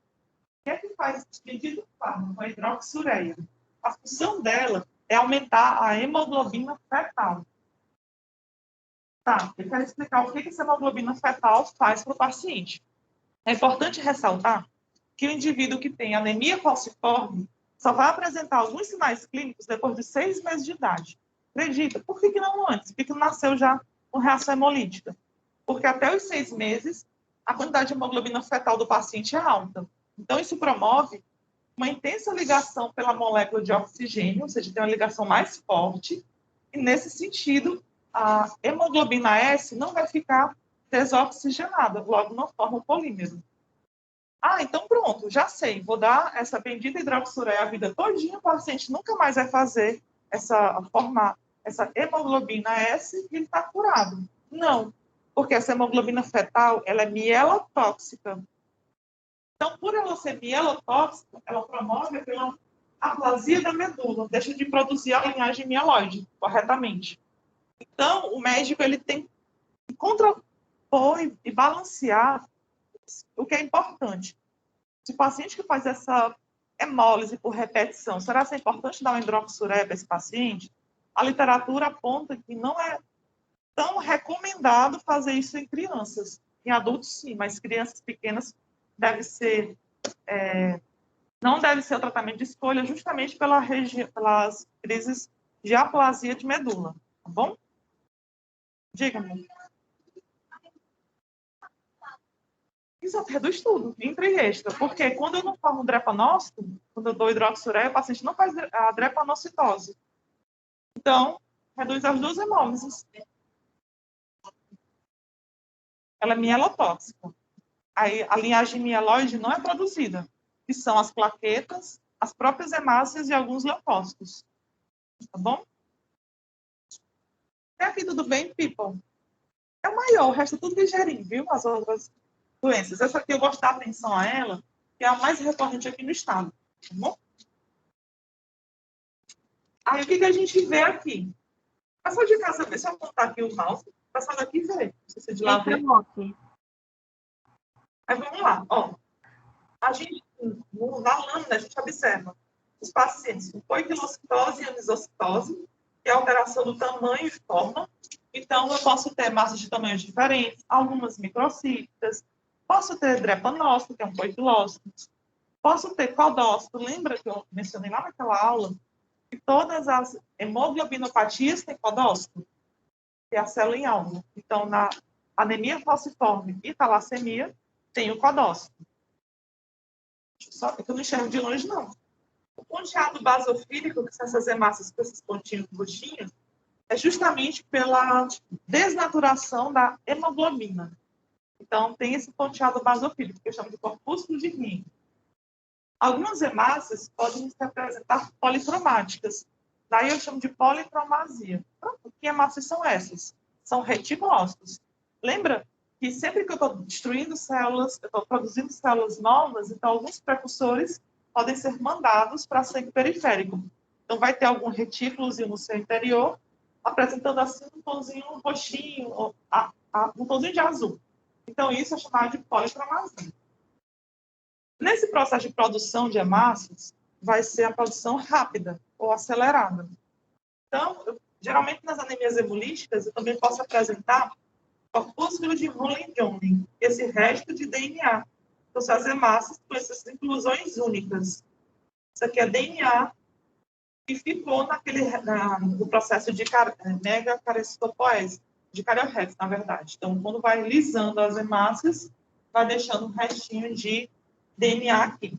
que é que faz esse pedido de fármaco, a hidroxureia? A função dela é aumentar a hemoglobina fetal. Tá, eu quero explicar o que essa hemoglobina fetal faz para o paciente. É importante ressaltar que o indivíduo que tem anemia falciforme só vai apresentar alguns sinais clínicos depois de 6 meses de idade. Acredita? Por que não antes? Por que não nasceu já com reação hemolítica? Porque até os 6 meses, a quantidade de hemoglobina fetal do paciente é alta. Então, isso promove uma intensa ligação pela molécula de oxigênio, ou seja, tem uma ligação mais forte, e nesse sentido, a hemoglobina S não vai ficar desoxigenada, logo não forma o polímero. Então pronto, já sei, vou dar essa bendita hidroxureia a vida todinha, o paciente nunca mais vai formar essa hemoglobina S e ele está curado. Não, porque essa hemoglobina fetal, ela é mielotóxica. Então, por ela ser mielotóxica, ela promove pela aplasia da medula, deixa de produzir a linhagem mieloide corretamente. Então, o médico ele tem que contrapor e balancear o que é importante. Se o paciente que faz essa hemólise por repetição, será que é importante dar uma hidroxureia para esse paciente? A literatura aponta que não é tão recomendado fazer isso em crianças. Em adultos, sim, mas crianças pequenas não deve ser o tratamento de escolha justamente pelas crises de aplasia de medula, tá bom? Diga-me. Isso reduz tudo, intra e extra, porque quando eu não formo um drepanócito, quando eu dou hidroxureia, o paciente não faz a drepanocitose. Então, reduz as duas hemólises. Ela é mielotóxica. Aí, a linhagem mieloide não é produzida, que são as plaquetas, as próprias hemácias e alguns leucócitos. Tá bom? Até aqui tudo bem, people? É o maior, o resto é tudo ligeirinho, viu? As outras doenças. Essa aqui eu gosto de dar atenção a ela, que é a mais recorrente aqui no estado. Tá bom? Aí, o que a gente vê aqui? Passar de casa, ver se eu apontar aqui o mouse, passar daqui e ver. Não sei se é de lá ver. Aí, vamos lá. Ó, a gente, na lâmina, a gente observa os pacientes com poiquilocitose e anisocitose, que é a alteração do tamanho e forma. Então, eu posso ter massas de tamanhos diferentes, algumas microcíticas, posso ter drepanócito, que é um poiquilócito, posso ter codócito. Lembra que eu mencionei lá naquela aula que todas as hemoglobinopatias têm codócito, que é a célula em alvo. Então, na anemia falciforme e talassemia, tem o codócito. Só que eu não enxergo de longe, não. O ponteado basofílico, que são essas hemácias com esses pontinhos roxinhos, é justamente pela desnaturação da hemoglobina. Então, tem esse ponteado basofílico, que eu chamo de corpúsculo de rim. Algumas hemácias podem se apresentar policromáticas. Daí eu chamo de policromasia. Que hemácias são essas? São reticulócitos. Lembra que sempre que eu estou destruindo células, eu estou produzindo células novas, então alguns precursores podem ser mandados para sangue periférico. Então vai ter algum retículozinho no seu interior, apresentando assim um tonzinho roxinho, um tonzinho de azul. Então isso é chamado de policromasia. Nesse processo de produção de hemácias, vai ser a produção rápida ou acelerada. Então, geralmente nas anemias hemolíticas, eu também posso apresentar corpúsculo de Rowland-Jones, esse resto de DNA. Então, são as hemácias com essas inclusões únicas. Isso aqui é DNA que ficou no processo de megacariostopoese, de Cariorrex, na verdade. Então, quando vai lisando as hemácias, vai deixando um restinho de DNA aqui.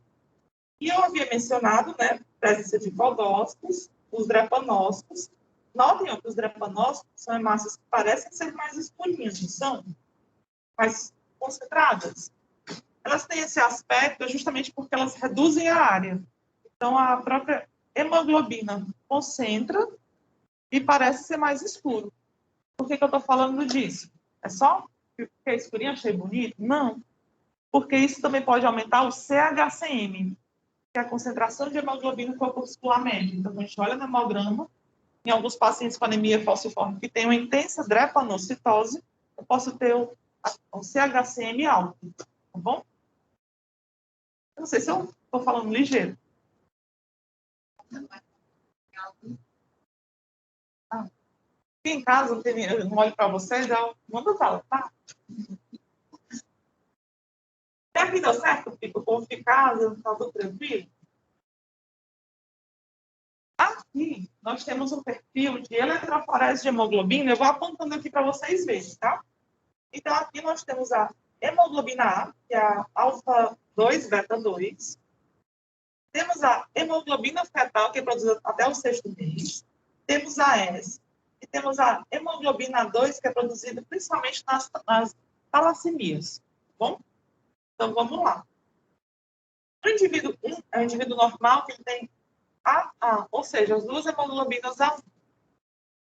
E eu havia mencionado, né, presença de codócitos, os drepanócitos. Notem que os drepanócitos são hemácias que parecem ser mais escurinhas, não são? Mais concentradas. Elas têm esse aspecto justamente porque elas reduzem a área. Então, a própria hemoglobina concentra e parece ser mais escuro. Por que eu estou falando disso? É só porque é escurinho, achei bonito? Não. Porque isso também pode aumentar o CHCM, que é a concentração de hemoglobina corpuscular média. Então, a gente olha no hemograma, em alguns pacientes com anemia falciforme que tem uma intensa drepanocitose, eu posso ter o CHCM alto, tá bom? Eu não sei se eu estou falando ligeiro. Ah. Aqui em casa, eu não olho para vocês, eu mando fala, tá? E aqui deu certo? Fica o povo de casa, tá tudo tranquilo? Aqui, nós temos um perfil de eletroforese de hemoglobina, eu vou apontando aqui para vocês verem, tá? Então, aqui nós temos a hemoglobina A, que é a alfa 2, beta 2. Temos a hemoglobina fetal, que é produzida até o sexto mês. Temos a S. E temos a hemoglobina 2, que é produzida principalmente nas talassemias. Tá bom? Então, vamos lá. O indivíduo 1 é um indivíduo normal que ele tem AA, ou seja, as duas hemoglobinas A1.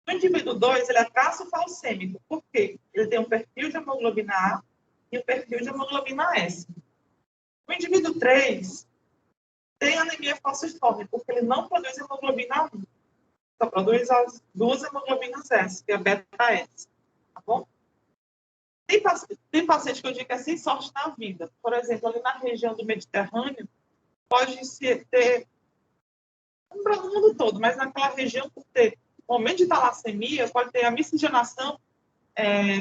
O indivíduo 2, ele é traço falcêmico. Por quê? Ele tem um perfil de hemoglobina A e um perfil de hemoglobina S. O indivíduo 3 tem anemia falciforme, porque ele não produz hemoglobina 1. Só produz as duas hemoglobinas S, que é a beta-S. Tá bom? Tem paciente que eu digo que é sem sorte na vida. Por exemplo, ali na região do Mediterrâneo, pode ter, não para o mundo todo, mas naquela região, por ter momento de talassemia, pode ter a miscigenação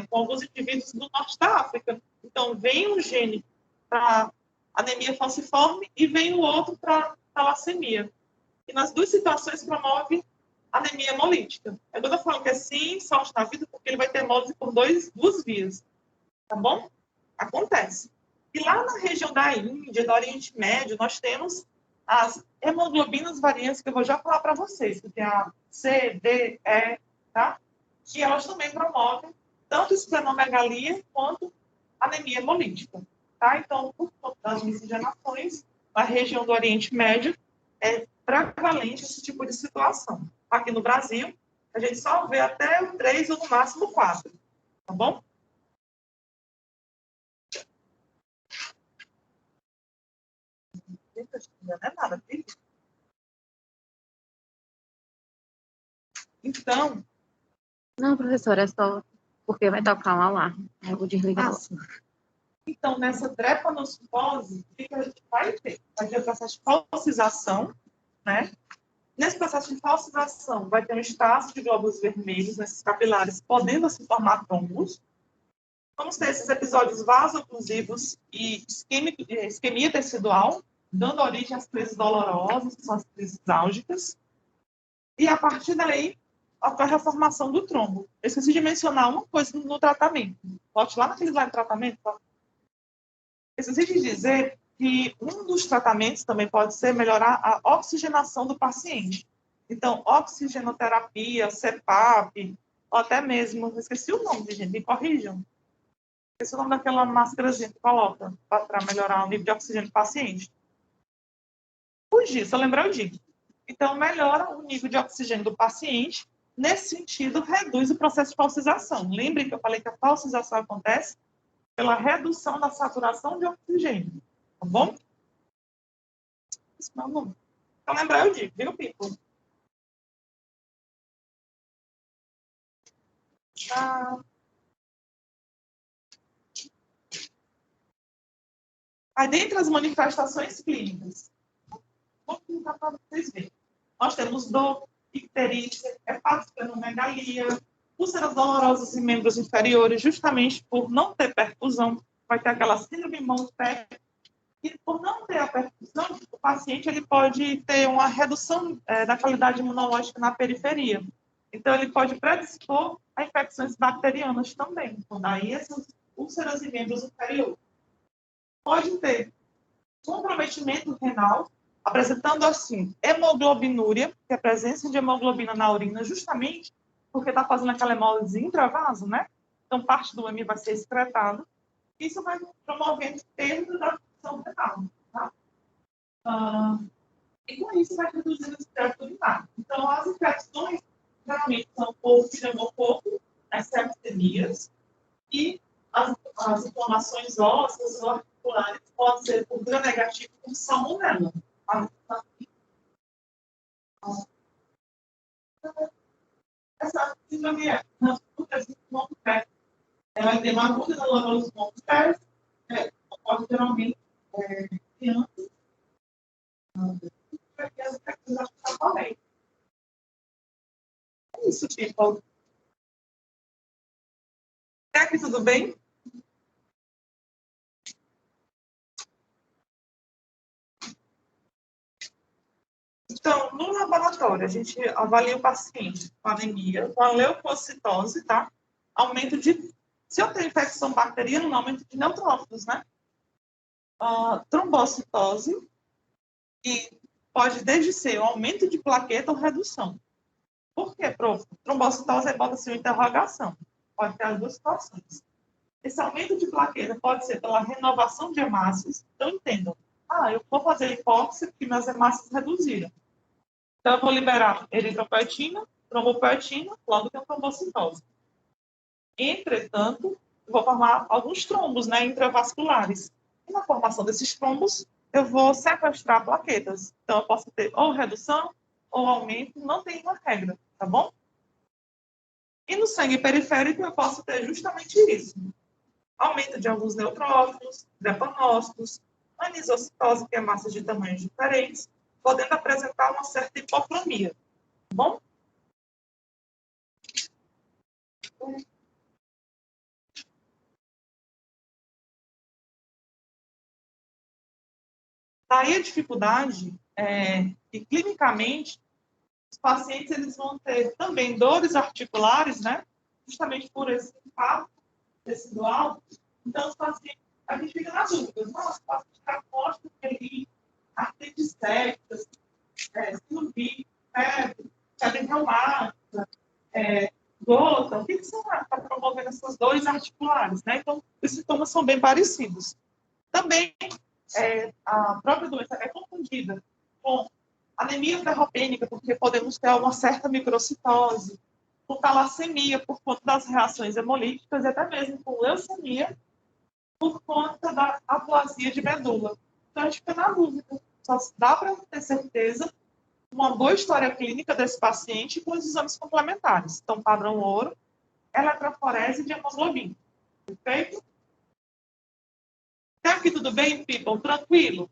com alguns indivíduos do norte da África. Então, vem um gene para anemia falciforme e vem o outro para talassemia. E nas duas situações promove anemia hemolítica. Eu estou falando que é sim, sorte na vida, porque ele vai ter hemólise por duas vias. Tá bom? Acontece. E lá na região da Índia, do Oriente Médio, nós temos as hemoglobinas variantes, que eu vou já falar para vocês, que tem a C, D, E, tá? Que elas também promovem tanto esplenomegalia quanto anemia hemolítica, tá? Então, por conta das miscigenações, na região do Oriente Médio, é prevalente esse tipo de situação. Aqui no Brasil, a gente só vê até o 3 ou no máximo 4, tá bom? Não é nada, filho. Então... Não, professora, é só porque vai tocar um alarme. Eu vou desligar. Então, nessa drepanocitose, o que a gente vai ter? Vai ter o processo de falsização, né? Nesse processo de falsização, vai ter um estágio de glóbulos vermelhos nesses capilares, podendo se formar trombos. Vamos ter esses episódios vasoclusivos e isquemia tecidual, dando origem às crises dolorosas, que são as crises álgicas. E, a partir daí, ocorre a formação do trombo. Eu esqueci de mencionar uma coisa no tratamento. Volte lá naquele slide de tratamento. Eu esqueci de dizer que um dos tratamentos também pode ser melhorar a oxigenação do paciente. Então, oxigenoterapia, CPAP, ou até mesmo, esqueci o nome, gente, me corrijam. Esqueci o nome daquela máscarazinha que coloca para melhorar o nível de oxigênio do paciente. Fugi, se eu lembrar, eu digo. Então, melhora o nível de oxigênio do paciente. Nesse sentido, reduz o processo de falsização. Lembre que eu falei que a falsização acontece pela redução da saturação de oxigênio. Tá bom? Isso não é o nome. Então, lembrar, eu digo, viu, Pipo? Ah. Aí, dentre as manifestações clínicas, vou colocar para vocês verem. Nós temos dor, icterite, hepatosplenomegalia, úlceras dolorosas em membros inferiores, justamente por não ter perfusão, vai ter aquela síndrome Montpellier, e por não ter a perfusão, o paciente ele pode ter uma redução da qualidade imunológica na periferia. Então, ele pode predispor a infecções bacterianas também. Então, daí essas úlceras em membros inferiores. Pode ter comprometimento renal, apresentando assim, hemoglobinúria, que é a presença de hemoglobina na urina, justamente porque está fazendo aquela hemólise intravaso, né? Então, parte do heme vai ser excretado. Isso vai promovendo perda da função renal, tá? E com isso vai reduzindo o estresse urinário. Então, as infecções geralmente são por pneumococo, as septemias, e as inflamações ósseas ou articulares podem ser por gram-negativo com salmonela. Essa síndrome é ela tem uma aguda na lâmina dos pontos pés, ocorre geralmente crianças, porque as infecções acho que está bem. É isso, tipo. Aqui, tudo bem? Então, no laboratório, a gente avalia o paciente com anemia, com a leucocitose, tá? Aumento de... Se eu tenho infecção bacteriana, aumento de neutrófilos, né? Trombocitose, e pode desde ser o aumento de plaqueta ou redução. Por quê, prof? Trombocitose aí bota-se uma interrogação. Pode ter as duas situações. Esse aumento de plaqueta pode ser pela renovação de hemácias. Então, entendam. Eu vou fazer hipóxia porque minhas hemácias reduziram. Então, eu vou liberar eritropoetina, trombopoetina, logo tem a trombocitose. Entretanto, eu vou formar alguns trombos, né, intravasculares. E na formação desses trombos, eu vou sequestrar plaquetas. Então, eu posso ter ou redução ou aumento, não tem uma regra, tá bom? E no sangue periférico, eu posso ter justamente isso. Aumento de alguns neutrófilos, drepanócitos, anisocitose, que é massa de tamanhos diferentes, podendo apresentar uma certa hipocromia, tá bom? Daí a dificuldade é que, clinicamente, os pacientes eles vão ter também dores articulares, né? Justamente por esse impacto tecidual. Então, os pacientes, a gente fica na dúvida. Nossa, o paciente está posto ali, artrite séptica, sinusite, febre reumática, gota. O que são para promover essas dores articulares, né? Então, os sintomas são bem parecidos. Também, a própria doença é confundida com anemia ferropênica, porque podemos ter uma certa microcitose, com talassemia, por conta das reações hemolíticas, e até mesmo com leucemia, por conta da aplasia de medula. Então, a gente fica na dúvida. Só dá para ter certeza uma boa história clínica desse paciente com os exames complementares. Então, padrão ouro, eletroforese de hemoglobina. Perfeito? Até aqui tudo bem, people? Tranquilo?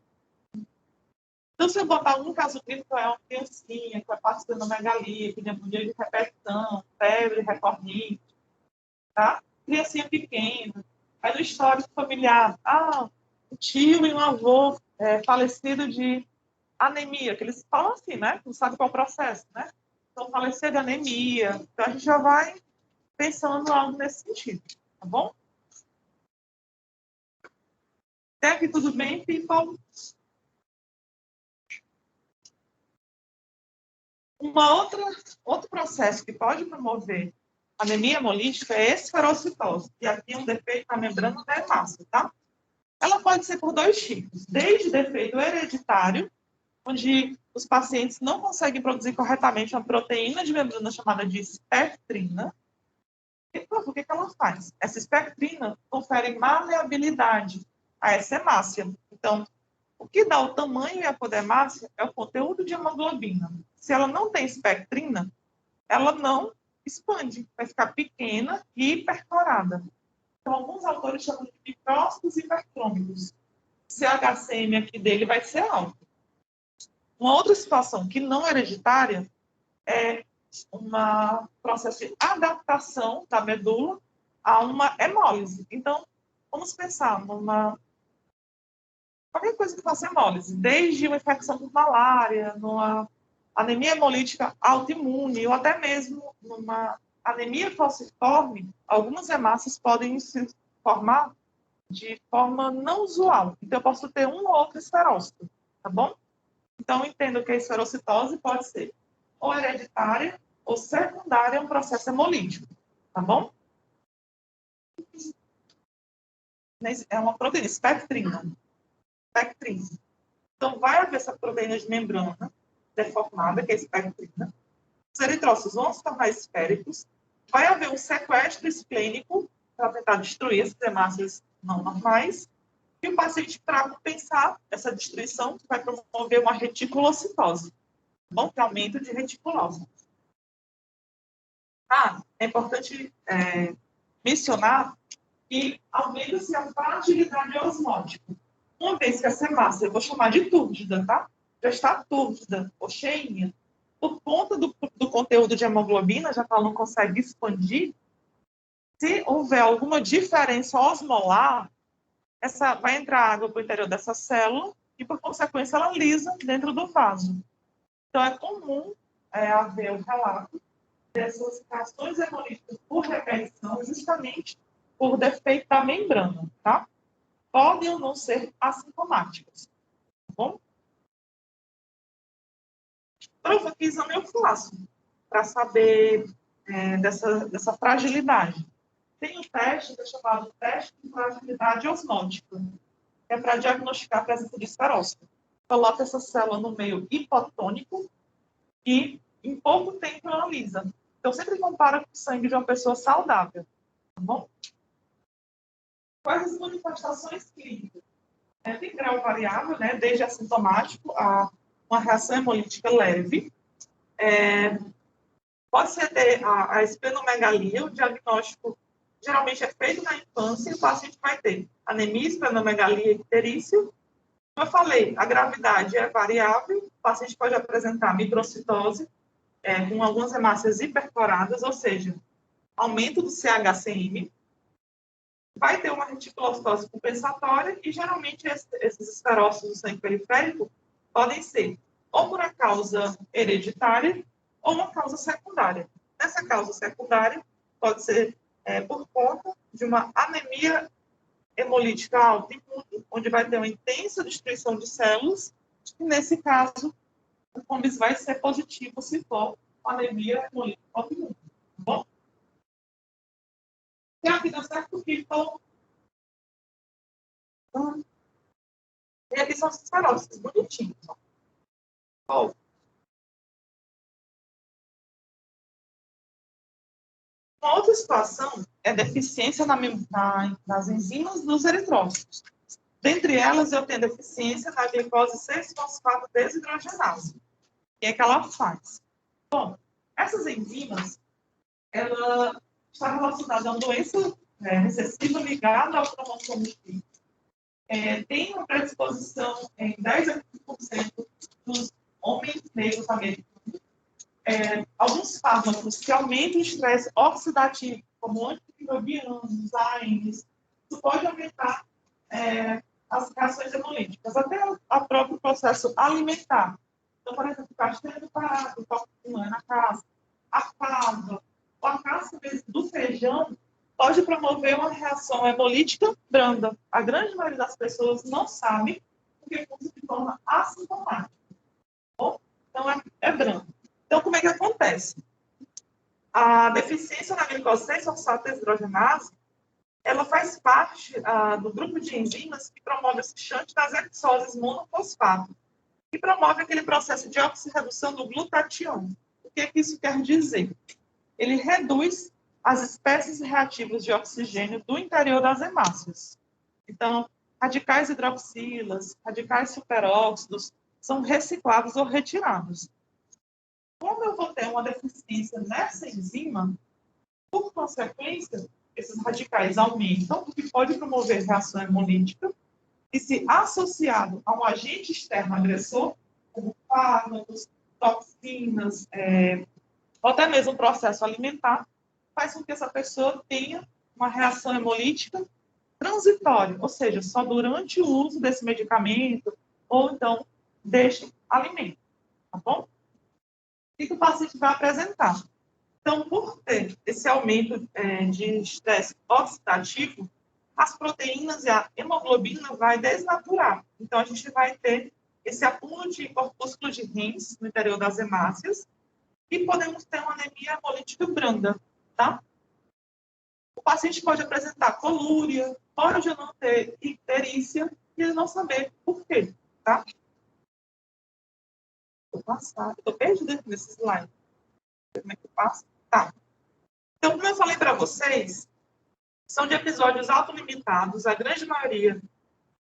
Então, se eu botar um caso clínico, é uma criancinha com hepatosplenomegalia, pneumonia de repetição, febre recorrente, tá? Criancinha pequena. Aí no histórico familiar, o tio e um avô falecido de anemia, que eles falam assim, né? Não sabe qual é o processo, né? Então, falecer de anemia. Então, a gente já vai pensando algo nesse sentido, tá bom? Até aqui tudo bem, people? Outro processo que pode promover anemia hemolítica é a esferocitose, que aqui é um defeito na membrana da hemácia, tá? Ela pode ser por dois tipos, desde defeito hereditário, onde os pacientes não conseguem produzir corretamente uma proteína de membrana chamada de espectrina. E o que ela faz? Essa espectrina confere maleabilidade a essa hemácia. Então, o que dá o tamanho e a cor da hemácia é o conteúdo de hemoglobina. Se ela não tem espectrina, ela não expande, vai ficar pequena e hipercorada. Então, alguns autores chamam de micrócitos hipertrômicos. CHCM aqui dele vai ser alto. Uma outra situação que não é hereditária é um processo de adaptação da medula a uma hemólise. Então, vamos pensar numa qualquer coisa que faça hemólise, desde uma infecção por malária, numa anemia hemolítica autoimune, ou até mesmo numa anemia falciforme, algumas hemácias podem se formar de forma não usual. Então, eu posso ter um ou outro esferócito, tá bom? Então, entendo que a esferocitose pode ser ou hereditária ou secundária a um processo hemolítico, tá bom? É uma proteína, espectrina. Então, vai haver essa proteína de membrana deformada, que é a espectrina. Os eritrócitos vão se tornar esféricos. Vai haver um sequestro esplênico para tentar destruir essas hemácias não normais. E o paciente, para compensar essa destruição, vai promover uma reticulocitose, bom, que é aumento de reticulose. É importante mencionar que aumenta-se a fragilidade osmótica. Uma vez que essa hemácia, eu vou chamar de túrgida, tá? Já está túrgida ou cheinha, por conta do conteúdo de hemoglobina, já que ela não consegue expandir, se houver alguma diferença osmolar, vai entrar água para o interior dessa célula e, por consequência, ela lisa dentro do vaso. Então, é comum haver o relato dessas reações hemolíticas por reversão, justamente por defeito da membrana, tá? Podem ou não ser assintomáticas, tá bom? Prova que exame eu faço para saber dessa fragilidade. Tem um teste que é chamado teste de fragilidade osmótica, que é para diagnosticar a presença de esferose. Coloca essa célula no meio hipotônico e, em pouco tempo, ela lisa. Então, sempre compara com o sangue de uma pessoa saudável, tá bom? Quais as manifestações clínicas? Tem grau variável, né, desde assintomático a uma reação hemolítica leve. Pode ser a esplenomegalia, o diagnóstico geralmente é feito na infância, e o paciente vai ter anemia, esplenomegalia e icterícia. Como eu falei, a gravidade é variável, o paciente pode apresentar microcitose, com algumas hemácias hipercloradas, ou seja, aumento do CHCM, vai ter uma reticulocitose compensatória e, geralmente, esses esferócitos do sangue periférico podem ser ou por uma causa hereditária ou uma causa secundária. Nessa causa secundária, pode ser por conta de uma anemia hemolítica autoimune, onde vai ter uma intensa destruição de células, e, nesse caso, o COMBIS vai ser positivo se for anemia hemolítica autoimune. Tá bom? E aqui dá certo que então, e aqui são os esferócitos, bonitinhos. Bom, uma outra situação é deficiência nas enzimas dos eritrócitos. Dentre elas, eu tenho deficiência na glicose 6-fosfato desidrogenase. O que é que ela faz? Bom, essas enzimas, ela está relacionada a uma doença recessiva ligada ao cromossomo X. Tem uma predisposição em 10 a 15% dos homens negros americanos. Alguns fármacos que aumentam o estresse oxidativo, como antimicrobianos, AINES, isso pode aumentar as reações hemolíticas, até o próprio processo alimentar. Então, por exemplo, castanha parado, toxina na casca, a fava, ou a casca mesmo do feijão, pode promover uma reação hemolítica branda. A grande maioria das pessoas não sabe, porque funciona de forma assintomática. Bom, então, é brando. Então, como é que acontece? A deficiência na glicose 6-fosfato desidrogenase, ela faz parte do grupo de enzimas que promove esse shunt das hexoses monofosfato, que promove aquele processo de oxirredução do glutatião. O que isso quer dizer? Ele reduz as espécies reativas de oxigênio do interior das hemácias. Então, radicais hidroxilas, radicais superóxidos, são reciclados ou retirados. Como eu vou ter uma deficiência nessa enzima, por consequência, esses radicais aumentam, o que pode promover reação hemolítica, e se associado a um agente externo agressor, como fármacos, toxinas, ou até mesmo um processo alimentar, faz com que essa pessoa tenha uma reação hemolítica transitória, ou seja, só durante o uso desse medicamento, ou então deste alimento, tá bom? O que o paciente vai apresentar? Então, por ter esse aumento de estresse oxidativo, as proteínas e a hemoglobina vai desnaturar. Então, a gente vai ter esse acúmulo de corpúsculo de rins no interior das hemácias e podemos ter uma anemia hemolítica branda, tá? O paciente pode apresentar colúria, pode ou não ter icterícia e ele não saber por quê, tá? Vou passar, estou perdida nesse slide. Como é que eu passo? Tá. Então, como eu falei para vocês, são de episódios autolimitados, a grande maioria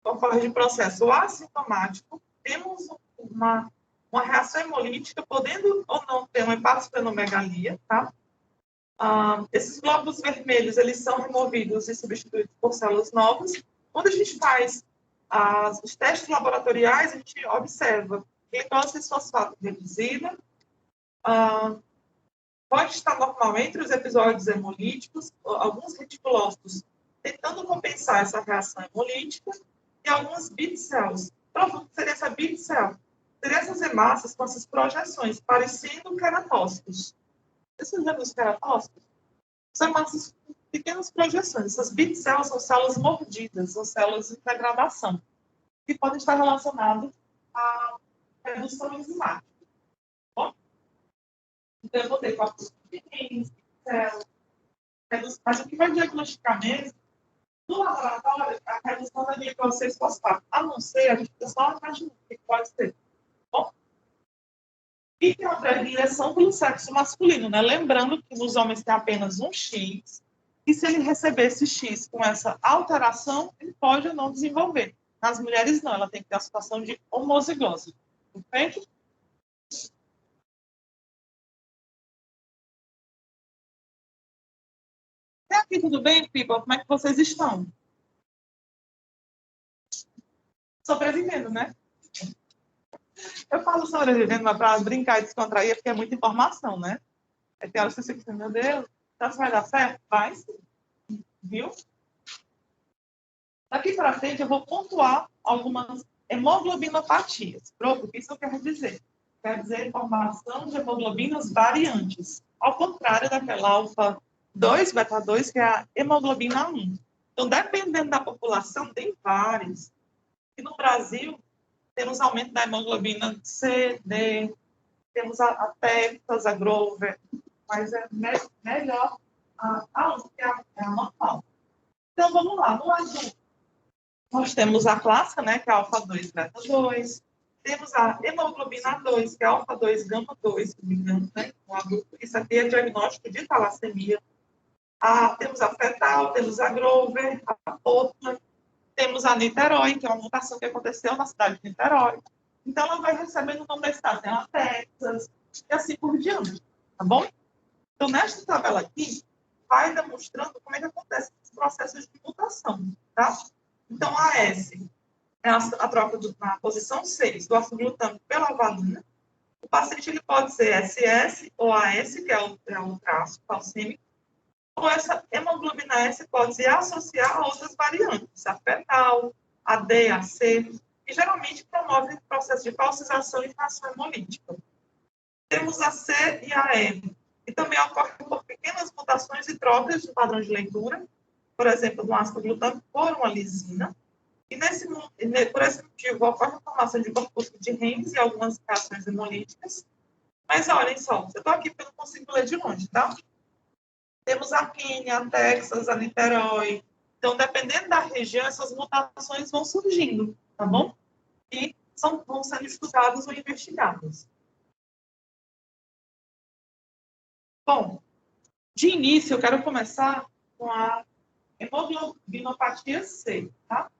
ocorre de processo assintomático, temos uma reação hemolítica, podendo ou não ter uma hepatosplenomegalia, tá? Esses glóbulos vermelhos, eles são removidos e substituídos por células novas. Quando a gente faz os testes laboratoriais, a gente observa glicose fosfato reduzida, pode estar normal entre os episódios hemolíticos, alguns reticulócitos tentando compensar essa reação hemolítica, e algumas beta cells. Pronto, seria essa beta cell. Seria essas hemácias com essas projeções, parecendo queratócitos. Vocês lembram dos queratócitos? São hemácias com pequenas projeções. Essas beta cells são células mordidas, são células de degradação, que podem estar relacionadas à redução enzimática. Bom? Então, eu vou ter corpos pequenos, células, mas o que vai diagnosticar mesmo, no laboratório, a redução da glicose fosfato, a não ser, a gente fica só imaginando o que pode ser. Bom? E tem uma predileção pelo sexo masculino, né? Lembrando que nos homens tem apenas um X, e se ele receber esse X com essa alteração, ele pode ou não desenvolver. Nas mulheres, não, ela tem que ter a situação de homozigose. Perfeito? Até aqui tudo bem, people? Como é que vocês estão? Sobrevivendo, né? Eu falo sobrevivendo, mas para brincar e descontrair, porque é muita informação, né? Aí tem hora que você fica, meu Deus, será que vai dar certo? Vai sim. Viu? Daqui para frente, eu vou pontuar algumas hemoglobinopatias. Pronto, o que isso quer dizer? Quer dizer formação de hemoglobinas variantes, ao contrário daquela alfa 2, beta 2, que é a hemoglobina 1. Então, dependendo da população, tem várias. E no Brasil, temos aumento da hemoglobina C, D, temos a Texas, a Grover, mas é melhor a 1, que é a normal. Então, vamos lá. No azul, nós temos a clássica, né, que é a alfa 2, beta 2. Temos a hemoglobina 2, que é a alfa 2, gama 2, se não me engano, né, no adulto. Isso aqui é diagnóstico de talassemia. Temos a fetal, temos a Grover, a Potna, temos a Niterói, que é uma mutação que aconteceu na cidade de Niterói. Então, ela vai recebendo o nome da estado, tem a Texas, e assim por diante, tá bom? Então, nesta tabela aqui, vai demonstrando como é que acontece os processos de mutação, tá? Então, a S é a troca na posição 6 do ácido glutâmico pela valina. O paciente ele pode ser SS ou AS, que é o traço falcêmico, ou essa hemoglobina S pode se associar a outras variantes, a fetal, a D, a C, que geralmente promove o processo de falsização e fração hemolítica. Temos a C e a E, que também ocorrem por pequenas mutações e trocas de padrão de leitura, por exemplo, do ácido glutâmico por uma lisina, e por esse motivo ocorre a formação de corpúsculo de Heinz e algumas reações hemolíticas. Mas olhem só, eu estou aqui porque eu não consigo ler de longe, tá? Temos a Quênia, a Texas, a Niterói. Então, dependendo da região, essas mutações vão surgindo, tá bom? E vão sendo estudadas ou investigadas. Bom, de início, eu quero começar com a hemoglobinopatia C, tá?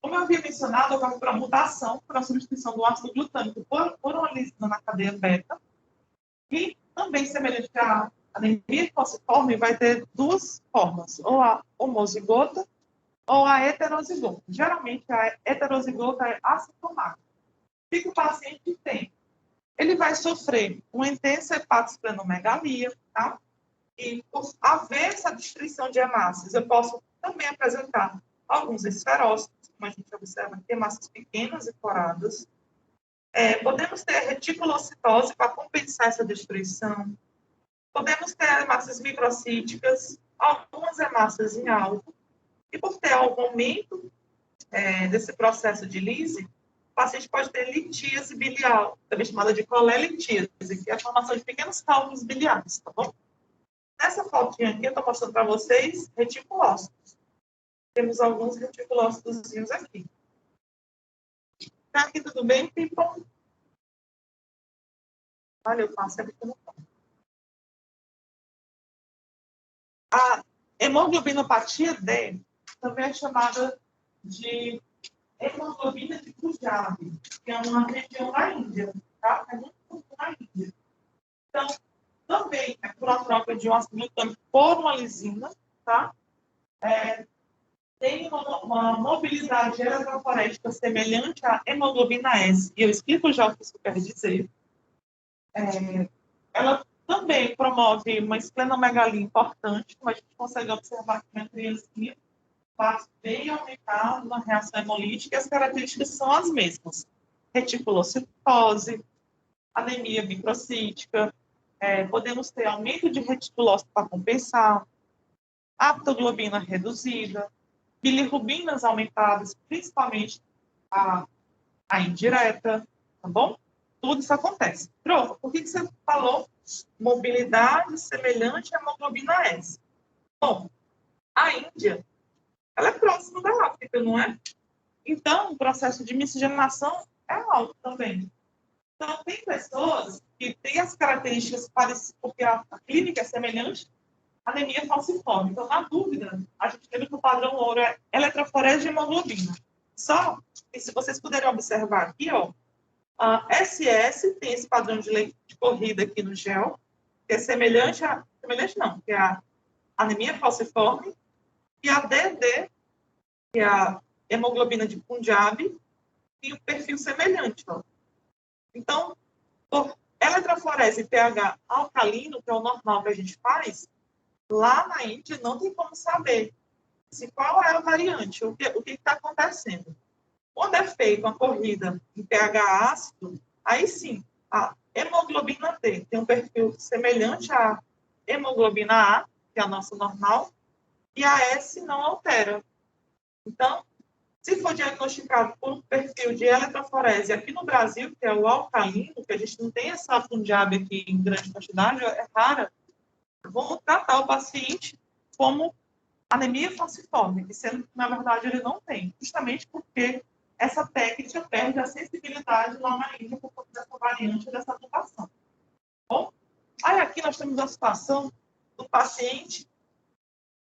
Como eu havia mencionado, ocorre por mutação, por a substituição do ácido glutâmico por uma lisina na cadeia beta. E também, semelhante à anemia falciforme, vai ter duas formas, ou a homozigota ou a heterozigota. Geralmente, a heterozigota é assintomática. O que o paciente tem? Ele vai sofrer uma intensa hepatosplenomegalia, tá? E por haver essa destruição de hemácias, eu posso também apresentar alguns esferócitos, como a gente observa aqui, hemácias pequenas e coradas. Podemos ter reticulocitose para compensar essa destruição. Podemos ter hemácias microcíticas, algumas hemácias em alvo. E por ter algum aumento desse processo de lise, paciente pode ter litíase biliar, também chamada de colelitíase, que é a formação de pequenos cálculos biliares, tá bom? Nessa fotinha aqui, eu estou mostrando para vocês reticulócitos. Temos alguns reticulócitozinhos aqui. Tá aqui tudo bem, Pipom? Olha, eu faço aqui no ponto. A hemoglobinopatia D também é chamada de hemoglobina de Punjab, que é uma região da Índia, tá? É muito comum na Índia. Então, também é por uma troca de um ácido glutâmico por uma lisina, tá? Tem uma mobilidade eletroforética semelhante à hemoglobina S, e eu explico já o que isso quer dizer. Ela também promove uma esplenomegalia importante, como a gente consegue observar aqui na criancinha, faz bem aumentar na reação hemolítica, e as características são as mesmas. Reticulocitose, anemia microcítica, podemos ter aumento de reticulócito para compensar, aptoglobina reduzida, bilirrubinas aumentadas, principalmente a indireta, tá bom? Tudo isso acontece. Prova, por que você falou mobilidade semelhante à hemoglobina S? Bom, a Índia, ela é próxima da África, não é? Então, o processo de miscigenação é alto também. Então, tem pessoas que têm as características parecidas, porque a clínica é semelhante, anemia falciforme. Então, na dúvida, a gente teve que o padrão ouro é eletroforese de hemoglobina. Só que, se vocês puderem observar aqui, ó, a SS tem esse padrão de leite de corrida aqui no gel, que é semelhante não, que é a anemia falciforme, e a DD, que é a hemoglobina de Punjab, tem um perfil semelhante, ó. Então, por eletroforese e pH alcalino, que é o normal que a gente faz, lá na Índia não tem como saber qual é a variante, o que está acontecendo. Quando é feita uma corrida em pH ácido, aí sim, a hemoglobina D tem um perfil semelhante à hemoglobina A, que é a nossa normal, e a S não altera. Então, se for diagnosticado por um perfil de eletroforese aqui no Brasil, que é o alcalino, que a gente não tem essa Punjab aqui em grande quantidade, é rara, vamos tratar o paciente como anemia falciforme, que sendo, na verdade, ele não tem, justamente porque essa técnica perde a sensibilidade lá na Índia por conta dessa variante, dessa mutação. Bom, aí aqui nós temos a situação do paciente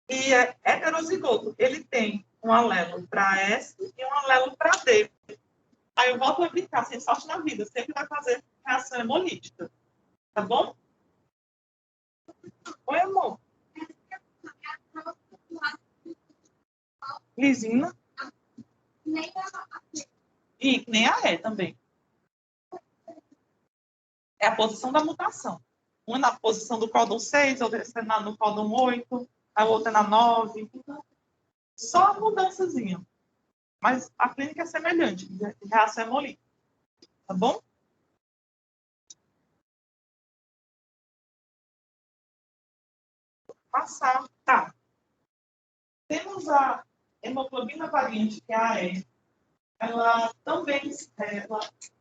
que é heterozigoto. Ele tem um alelo para S e um alelo para D. Aí eu volto a brincar, sem sorte na vida, sempre vai fazer reação hemolítica. Tá bom? Oi, amor. Lisina. E nem a E também. É a posição da mutação. Uma na posição do códon 6, outra no códon 8, a outra na 9. Só a mudançazinha. Mas a clínica é semelhante, de reação hemolítica. Tá bom? Passar. Tá. Temos a hemoglobina variante, que é a E. Ela também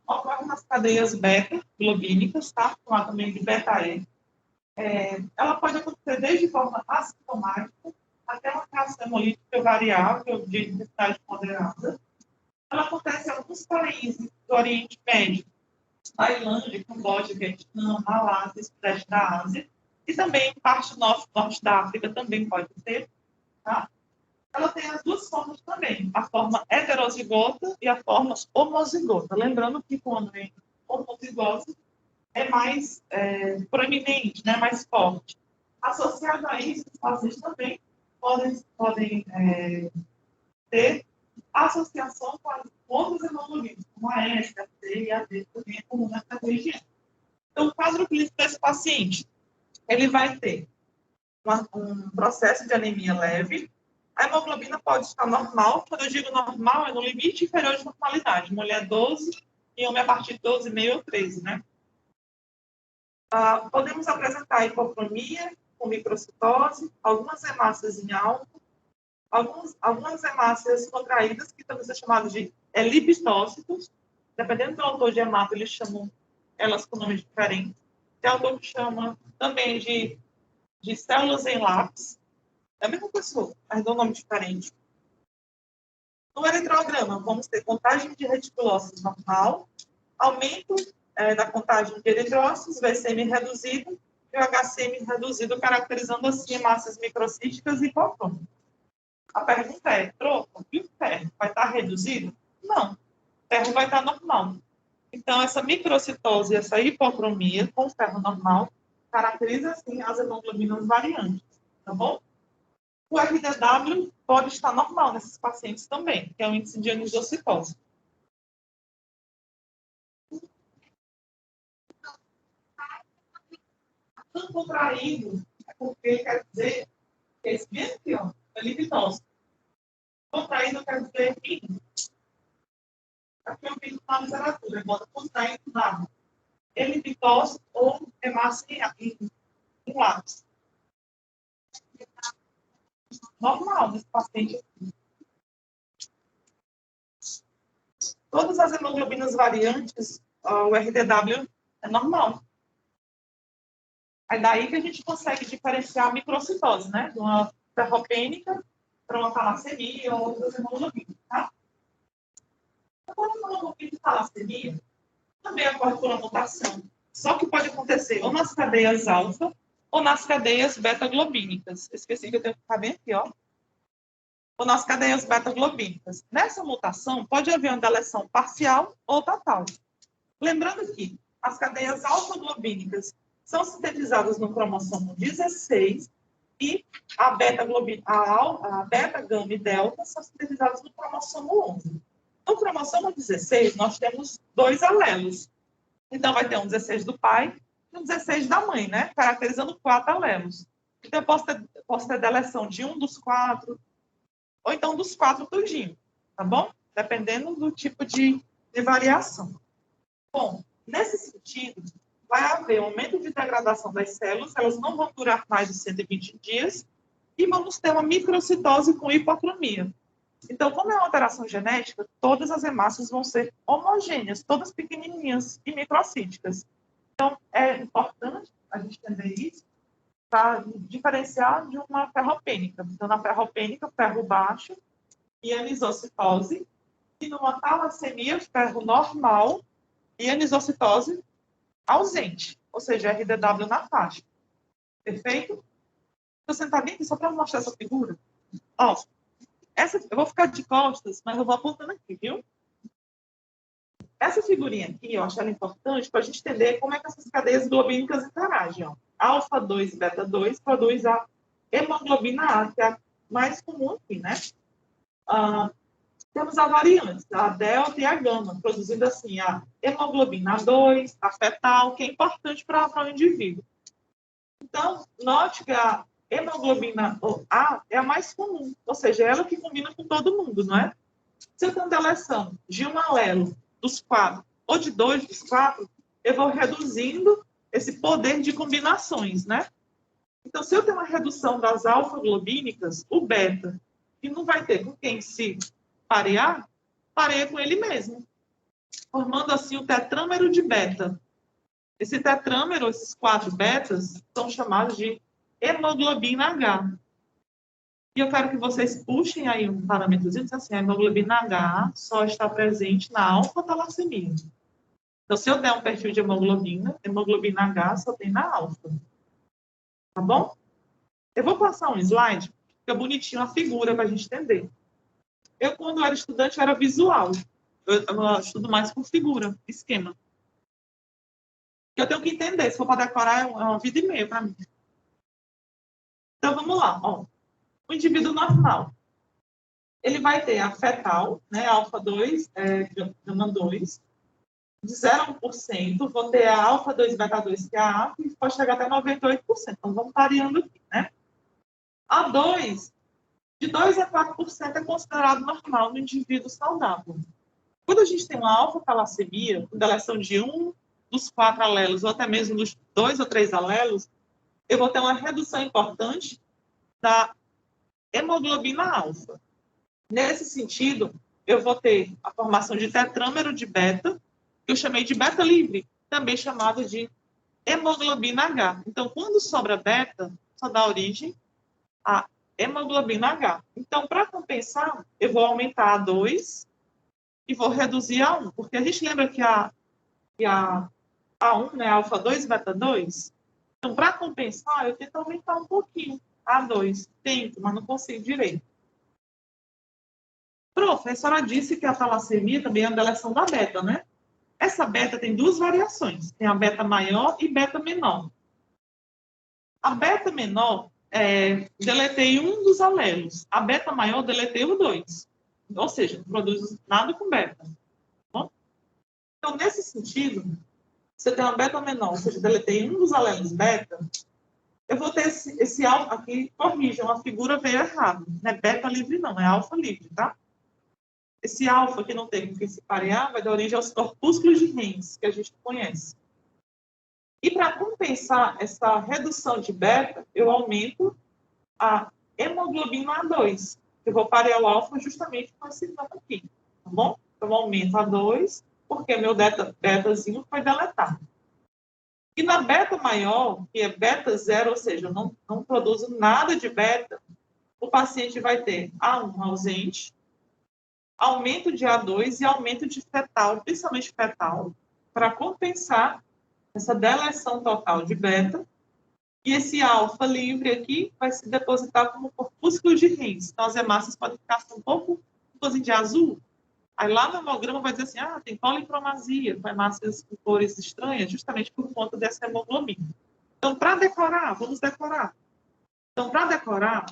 ocorre nas cadeias beta-globínicas, tá? Lá também de beta-E. Ela pode acontecer desde forma assintomática até uma reação hemolítica variável de intensidade moderada. Ela acontece em alguns países do Oriente Médio, Tailândia, Camboja, Vietnã, Malásia, Sudeste da Ásia, e também parte norte da África também pode ter, tá? Ela tem as duas formas também, a forma heterozigota e a forma homozigota. Lembrando que quando é homozigose é mais proeminente, né, mais forte. Associado a isso, os pacientes também podem ter associação com outros hemoglobinas, como a S, a C e a D, também é comum nessa região. Então, o quadro clínico desse paciente, ele vai ter um processo de anemia leve. A hemoglobina pode estar normal. Quando eu digo normal, é no limite inferior de normalidade. Mulher 12 e homem a partir de 12,5 ou 13, né? Podemos apresentar hipocromia com microcitose, algumas hemácias em alto, algumas hemácias contraídas, que também são chamadas de liptócitos, dependendo do autor de hemato, eles chamam elas com nomes diferentes. Tem autor que chama também de células em lápis. É a mesma pessoa, mas dá um nome diferente. No eritrograma, vamos ter contagem de reticulócitos normal, aumento da contagem de eritrócitos, VCM reduzido e o HCM reduzido, caracterizando assim massas microcísticas e hipocrômicas. A pergunta é, troca, e o ferro vai estar reduzido? Não, o ferro vai estar normal. Então, essa microcitose e essa hipocromia com ferro normal caracteriza, assim, as hemoglobinas variantes, tá bom? O RDW pode estar normal nesses pacientes também, que é o índice de anisocitose. Não contraído é porque quer dizer que esse bem aqui, ó, é lipidose. Contraído quer dizer índio. Aqui eu fiz na literatura, bota contraído nada. É lipidose ou hemácia em lápis. Normal nesse paciente aqui. Todas as hemoglobinas variantes, o RDW é normal. É daí que a gente consegue diferenciar a microcitose, né? De uma ferropênica para uma talassemia ou outras hemoglobinas, tá? Quando falamos de talassemia, também ocorre por uma mutação. Só que pode acontecer ou nas cadeias alfa ou nas cadeias beta-globínicas. Esqueci que eu tenho que ficar bem aqui, ó. Ou nas cadeias beta-globínicas. Nessa mutação, pode haver uma deleção parcial ou total. Lembrando que as cadeias alfa-globínicas são sintetizadas no cromossomo 16 e a beta, gama e delta são sintetizadas no cromossomo 11. No cromossomo 16, nós temos 2 alelos. Então, vai ter um 16 do pai e um 16 da mãe, né? Caracterizando 4 alelos. Então, eu posso ter deleção de um dos 4, ou então dos 4 tudinho, tá bom? Dependendo do tipo de variação. Bom, nesse sentido, vai haver um aumento de degradação das células, elas não vão durar mais de 120 dias, e vamos ter uma microcitose com hipocromia. Então, como é uma alteração genética, todas as hemácias vão ser homogêneas, todas pequenininhas e microcíticas. Então, é importante a gente entender isso para diferenciar de uma ferropênica. Então, na ferropênica, ferro baixo e anisocitose, e numa talassemia, ferro normal e anisocitose ausente, ou seja, RDW na faixa. Perfeito? Vou sentar bem aqui só para mostrar essa figura. Ó, eu vou ficar de costas, mas eu vou apontando aqui, viu? Essa figurinha aqui, eu acho ela importante para a gente entender como é que essas cadeias globínicas interagem. Ó. Alfa 2 e beta 2 produz a hemoglobina A, que é a mais comum aqui, né? Temos a variante, a delta e a gama, produzindo assim a hemoglobina 2, a fetal, que é importante para o indivíduo. Então, note que a hemoglobina A é a mais comum, ou seja, é ela que combina com todo mundo, não é? Se eu tenho deleção de um alelo dos 4 ou de 2 dos 4, eu vou reduzindo esse poder de combinações, né? Então, se eu tenho uma redução das alfa-globínicas, o beta, que não vai ter com quem se parear, pareia com ele mesmo, formando assim o tetrâmero de beta. Esse tetrâmero, esses 4 betas, são chamados de hemoglobina H. E eu quero que vocês puxem aí um parâmetrozinho, assim, a hemoglobina H só está presente na alfa-talassemia. Então, se eu der um perfil de hemoglobina H só tem na alfa. Tá bom? Eu vou passar um slide, fica bonitinho a figura para a gente entender. Eu, quando era estudante, era visual. Eu estudo mais com figura, esquema. Eu tenho que entender, se for para decorar, é uma vida e meia para mim. Então, vamos lá. Ó. O indivíduo normal, ele vai ter a fetal, né, alfa 2, gama 2, de 0 a 1%, vou ter a alfa 2 beta 2, que é a A, que pode chegar até 98%. Então, vamos variando aqui, né? A 2, de 2 a 4% é considerado normal no indivíduo saudável. Quando a gente tem uma alfa-talassemia, com deleção de um dos 4 alelos, ou até mesmo dos 2 ou 3 alelos, eu vou ter uma redução importante da hemoglobina alfa. Nesse sentido, eu vou ter a formação de tetrâmero de beta que eu chamei de beta livre, também chamado de hemoglobina H. Então, quando sobra beta, só dá origem a hemoglobina H. Então, para compensar, eu vou aumentar a 2 e vou reduzir a 1, porque a gente lembra que a A1, né, alfa 2, beta 2. Então, para compensar, eu tento aumentar um pouquinho a 2. Tento, mas não consigo direito. Prof, a senhora disse que a talassemia também é a deleção da beta, né? Essa beta tem duas variações. Tem a beta maior e beta menor. A beta menor, deletei um dos alelos. A beta maior, deletei o 2. Ou seja, não produz nada com beta. Bom? Então, nesse sentido, você tem uma beta menor, ou seja, deletei um dos alelos beta, eu vou ter esse alfa aqui, corrijam, a figura veio errado. Não é beta livre, não, é alfa livre, tá? Esse alfa que não tem com que se parear vai dar origem aos corpúsculos de Hens, que a gente conhece. E para compensar essa redução de beta, eu aumento a hemoglobina A2. Eu vou parear o alfa justamente com esse campo aqui, tá bom? Então, eu aumento A2, porque meu betazinho foi deletado. E na beta maior, que é beta 0, ou seja, eu não produzo nada de beta, o paciente vai ter A1 ausente, aumento de A2 e aumento de fetal, principalmente fetal, para compensar essa deleção total de beta. E esse alfa livre aqui vai se depositar como corpúsculo de Hens. Então, as hemácias podem ficar um pouco de azul. Aí lá no hemograma vai dizer assim, tem policromasia, com hemácias com cores estranhas, justamente por conta dessa hemoglobina. Então, para decorar, vamos decorar. Então, para decorar,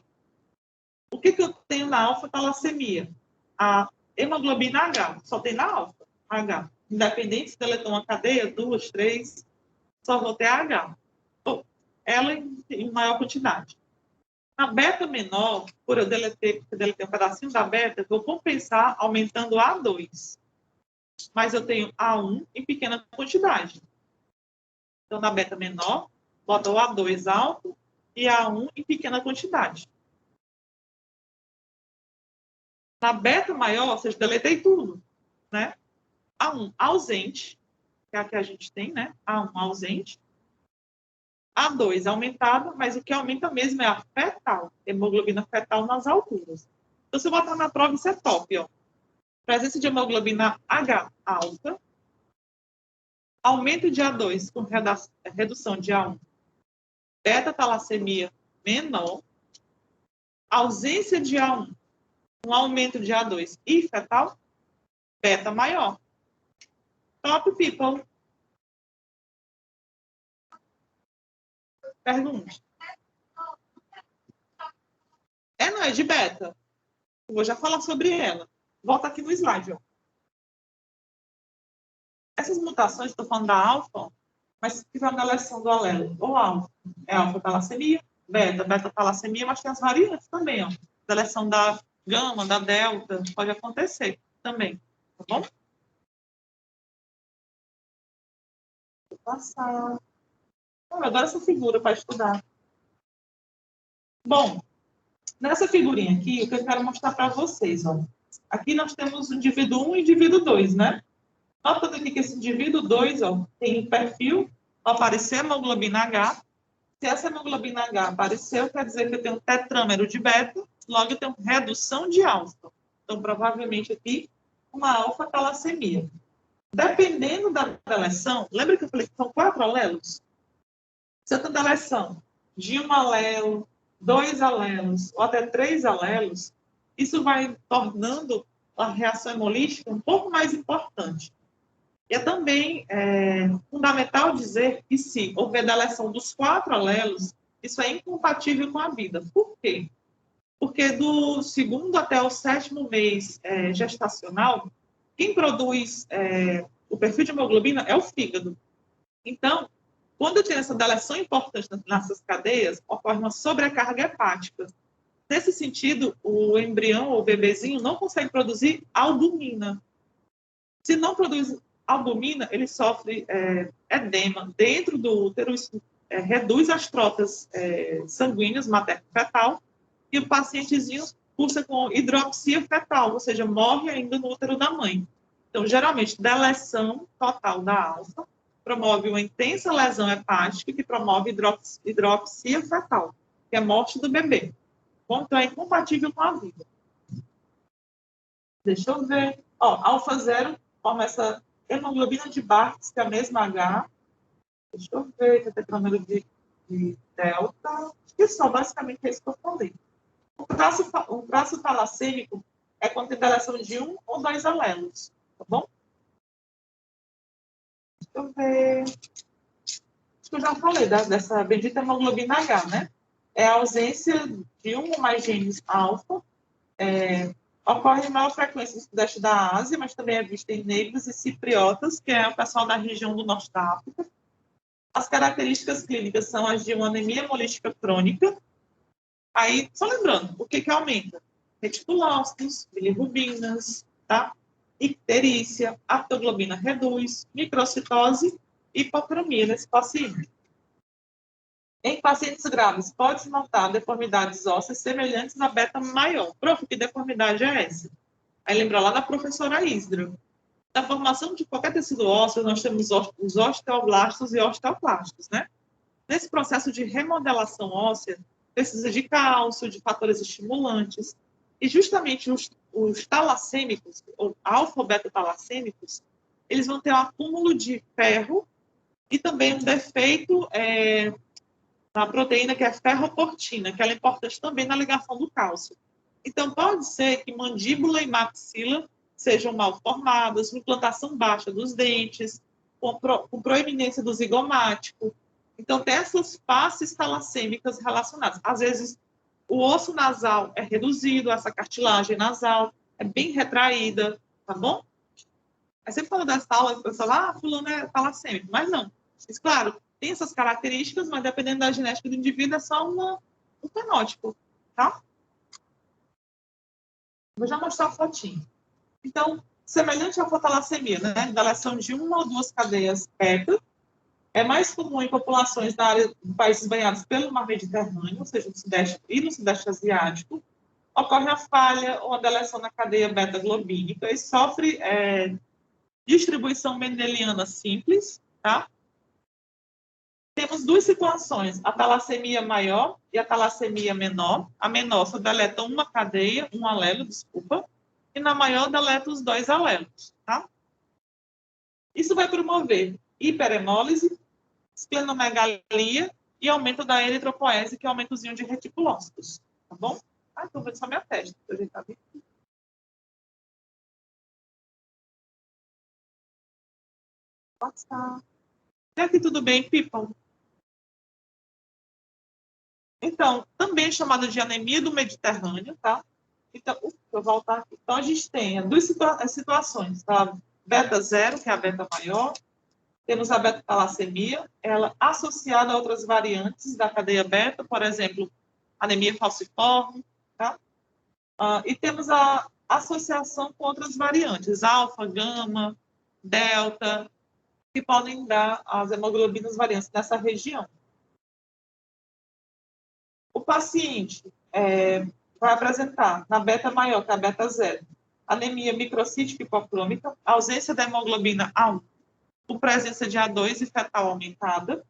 o que eu tenho na alfa-talassemia? A hemoglobina H, só tem na alfa, H. Independente se deletou uma cadeia, 2, 3, só vou ter a H. Ela em maior quantidade. Na beta menor, por eu deletei um pedacinho da beta, eu vou compensar aumentando A2. Mas eu tenho A1 em pequena quantidade. Então, na beta menor, bota o A2 alto e A1 em pequena quantidade. Na beta maior, ou seja, deletei tudo, né? A1 ausente, que é a que a gente tem, né? A1 ausente. A2 aumentado, mas o que aumenta mesmo é a fetal, hemoglobina fetal nas alturas. Então, se eu botar na prova, isso é top, ó. Presença de hemoglobina H alta, aumento de A2 com redução de A1, beta-talassemia menor, ausência de A1, um aumento de A2 e fetal, beta maior. Top, people. Pergunte. Não é de beta. Eu vou já falar sobre ela. Volta aqui no slide, ó. Essas mutações, estou falando da alfa, mas se tiver uma deleção do alelo ou alfa, é alfa-talassemia, beta-talassemia, mas tem as variantes também, ó. Deleção da gama, da delta, pode acontecer também, tá bom? Vou passar. Eu adoro essa figura para estudar. Bom, nessa figurinha aqui, o que eu quero mostrar para vocês, ó. Aqui nós temos o indivíduo 1 e o indivíduo 2, né? Notando aqui que esse indivíduo 2, ó, tem um perfil, vai aparecer a hemoglobina H. Se essa hemoglobina H apareceu, quer dizer que eu tenho um tetrâmero de beta, logo eu tenho redução de alfa. Então, provavelmente aqui, uma alfa-talassemia. Dependendo da deleção, lembra que eu falei que são 4 alelos? Se eu tenho deleção de um alelo, 2 alelos ou até 3 alelos, isso vai tornando a reação hemolítica um pouco mais importante. E é também fundamental dizer que se houver deleção dos 4 alelos, isso é incompatível com a vida. Por quê? Porque do 2º até o 7º mês gestacional, quem produz o perfil de hemoglobina é o fígado. Então, quando eu tenho essa deleção importante nessas cadeias, ocorre uma sobrecarga hepática. Nesse sentido, o embrião ou o bebezinho não consegue produzir albumina. Se não produz albumina, ele sofre edema dentro do útero, isso reduz as trotas sanguíneas materno-fetal, e o pacientezinho cursa com hidroxia fetal, ou seja, morre ainda no útero da mãe. Então, geralmente, deleção total da alfa promove uma intensa lesão hepática que promove hidroxia fetal, que é morte do bebê. Bom, então, é incompatível com a vida. Deixa eu ver. Ó, alfa 0 forma essa hemoglobina de Bartz, que é a mesma H. Deixa eu ver, que tem número de delta. Acho que só, basicamente, é isso que eu falei. O traço talassêmico é quando tem deleção de um ou dois alelos, tá bom? Deixa eu ver. Acho que eu já falei dessa bendita hemoglobina H, né? É a ausência de um ou mais genes alfa. Ocorre em maior frequência no sudeste da Ásia, mas também é vista em negros e cipriotas, que é o pessoal da região do norte da África. As características clínicas são as de uma anemia hemolítica crônica. Aí, só lembrando, o que aumenta? Reticulócitos, bilirrubinas, tá? Icterícia, aptoglobina reduz, microcitose e hipocromia nesse paciente. Em pacientes graves, pode-se notar deformidades ósseas semelhantes à beta maior. Prof, que deformidade é essa? Aí lembra lá da professora Isdra. Na formação de qualquer tecido ósseo, nós temos os osteoblastos e osteoclastos, né? Nesse processo de remodelação óssea, precisa de cálcio, de fatores estimulantes, e justamente os talassêmicos, ou alfa-beta-talassêmicos, eles vão ter um acúmulo de ferro e também um defeito na proteína que é ferroportina, que ela é importante também na ligação do cálcio. Então, pode ser que mandíbula e maxila sejam mal formadas, implantação baixa dos dentes, com proeminência do zigomático. Então, tem essas faces talassêmicas relacionadas. Às vezes, o osso nasal é reduzido, essa cartilagem nasal é bem retraída, tá bom? Aí sempre falo dessa aula, eu falo, fulano é talassêmico, mas não. Mas, claro, tem essas características, mas dependendo da genética do indivíduo, é só um fenótipo, tá? Vou já mostrar a fotinho. Então, semelhante à fotalassemia, né? Deleção de uma ou duas cadeias beta, é mais comum em populações da área de países banhados pelo mar Mediterrâneo, ou seja, no Sudeste e no Sudeste Asiático. Ocorre a falha ou a deleção na cadeia beta-globínica e sofre distribuição mendeliana simples, tá? Temos duas situações, a talassemia maior e a talassemia menor. A menor só deleta uma cadeia, um alelo, desculpa, e na maior deleta os dois alelos, tá? Isso vai promover hiperemólise, esplenomegalia e aumento da eritropoese, que é aumento de reticulócitos, tá bom? Estou vendo só minha testa, para ajeitar bem. Passar. E aqui tudo bem, people? Então, também é chamada de anemia do Mediterrâneo, tá? Então, vou voltar aqui. Então, a gente tem duas situações, tá? Beta 0, que é a beta maior. Temos a beta-talassemia, ela associada a outras variantes da cadeia beta, por exemplo, anemia falciforme, tá? E temos a associação com outras variantes, alfa, gama, delta, que podem dar as hemoglobinas variantes nessa região. O paciente vai apresentar, na beta maior, que é a beta 0, anemia microcítica hipocrômica, ausência da hemoglobina A1, com presença de A2 e fetal aumentada,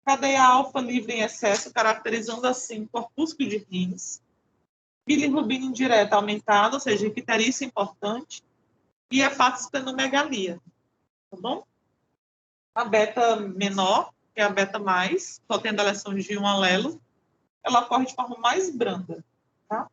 cadeia alfa livre em excesso, caracterizando assim corpúsculo de rins, bilirrubina indireta aumentada, ou seja, icterícia importante, e hepatosplenomegalia, tá bom? A beta menor, que é a beta mais, só tendo a deleção de um alelo, ela ocorre de forma mais branda, tá?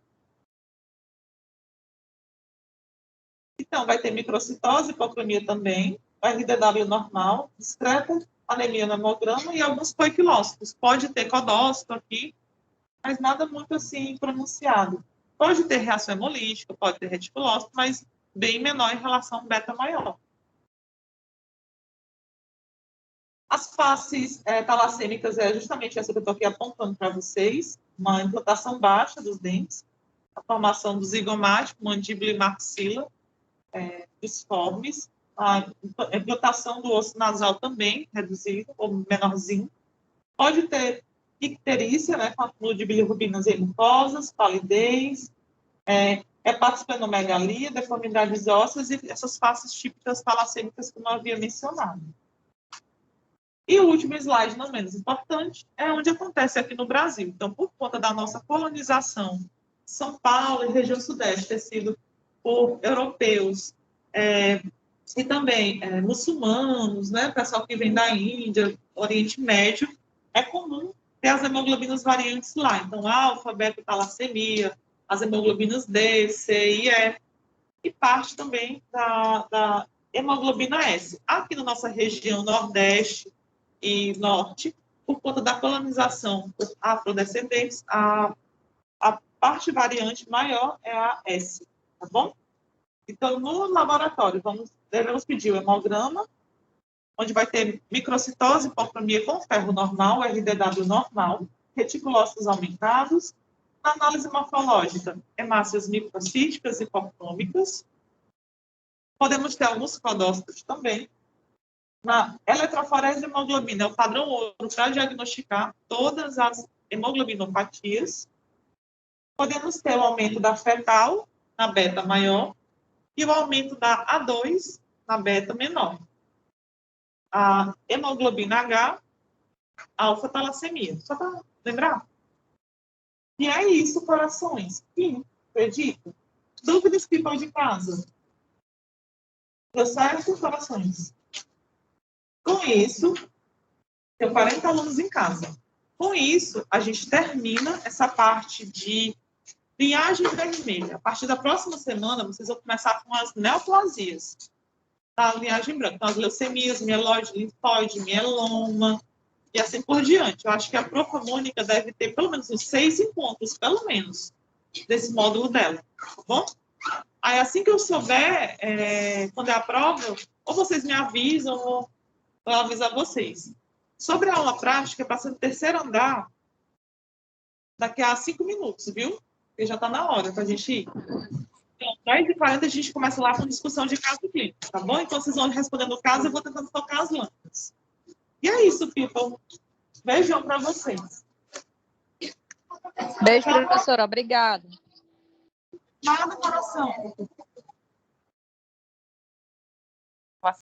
Então, vai ter microcitose, hipocromia também, RDW normal, discreta, anemia no hemograma e alguns coequilócitos. Pode ter codócito aqui, mas nada muito assim pronunciado. Pode ter reação hemolítica, pode ter reticulócito, mas bem menor em relação ao beta maior. As faces talassêmicas é justamente essa que eu estou aqui apontando para vocês, uma implantação baixa dos dentes, a formação do zigomático, mandíbula e maxila, disformes, a implantação do osso nasal também reduzido, ou menorzinho. Pode ter icterícia, né, com acúmulo de bilirrubinas em mucosas, palidez, hepatosplenomegalia, deformidades ósseas e essas faces típicas talassêmicas que eu não havia mencionado. E o último slide, não menos importante, é onde acontece aqui no Brasil. Então, por conta da nossa colonização, São Paulo e região sudeste ter sido por europeus e também muçulmanos, né, pessoal que vem da Índia, Oriente Médio, é comum ter as hemoglobinas variantes lá. Então, alfa, beta, talassemia, as hemoglobinas D, C e E, e parte também da hemoglobina S. Aqui na nossa região Nordeste e Norte, por conta da colonização por afrodescendentes, a parte variante maior é a S, tá bom? Então, no laboratório, devemos pedir o hemograma, onde vai ter microcitose, hipocromia com ferro normal, RDW normal, reticulócitos aumentados. Na análise morfológica, hemácias microcíticas e hipocrômicas. Podemos ter alguns cladócitos também. Na eletroforese de hemoglobina, é o padrão ouro para diagnosticar todas as hemoglobinopatias. Podemos ter o aumento da fetal, na beta maior, e o aumento da A2, na beta menor. A hemoglobina H, alfa-talassemia. Só para lembrar? E é isso, corações. Sim, acredito. Dúvidas, people de casa? Deu certo, corações? Com isso, tenho 40 alunos em casa. Com isso, a gente termina essa parte de linhagem vermelha. A partir da próxima semana, vocês vão começar com as neoplasias da linhagem branca. Então, as leucemias, mieloide, linfóide, mieloma, e assim por diante. Eu acho que a profa Mônica deve ter pelo menos uns 6 encontros, pelo menos, desse módulo dela, tá bom? Aí, assim que eu souber, quando é a prova, ou vocês me avisam, ou eu aviso a vocês. Sobre a aula prática, para ser o terceiro andar, daqui a 5 minutos, viu? Porque já está na hora para a gente ir. Então, 10h40 a gente começa lá com discussão de caso clínico, tá bom? Então, vocês vão respondendo o caso, eu vou tentando tocar as lâmpadas. E é isso, people. Beijão para vocês. Beijo, professora. Obrigada. Nada, coração.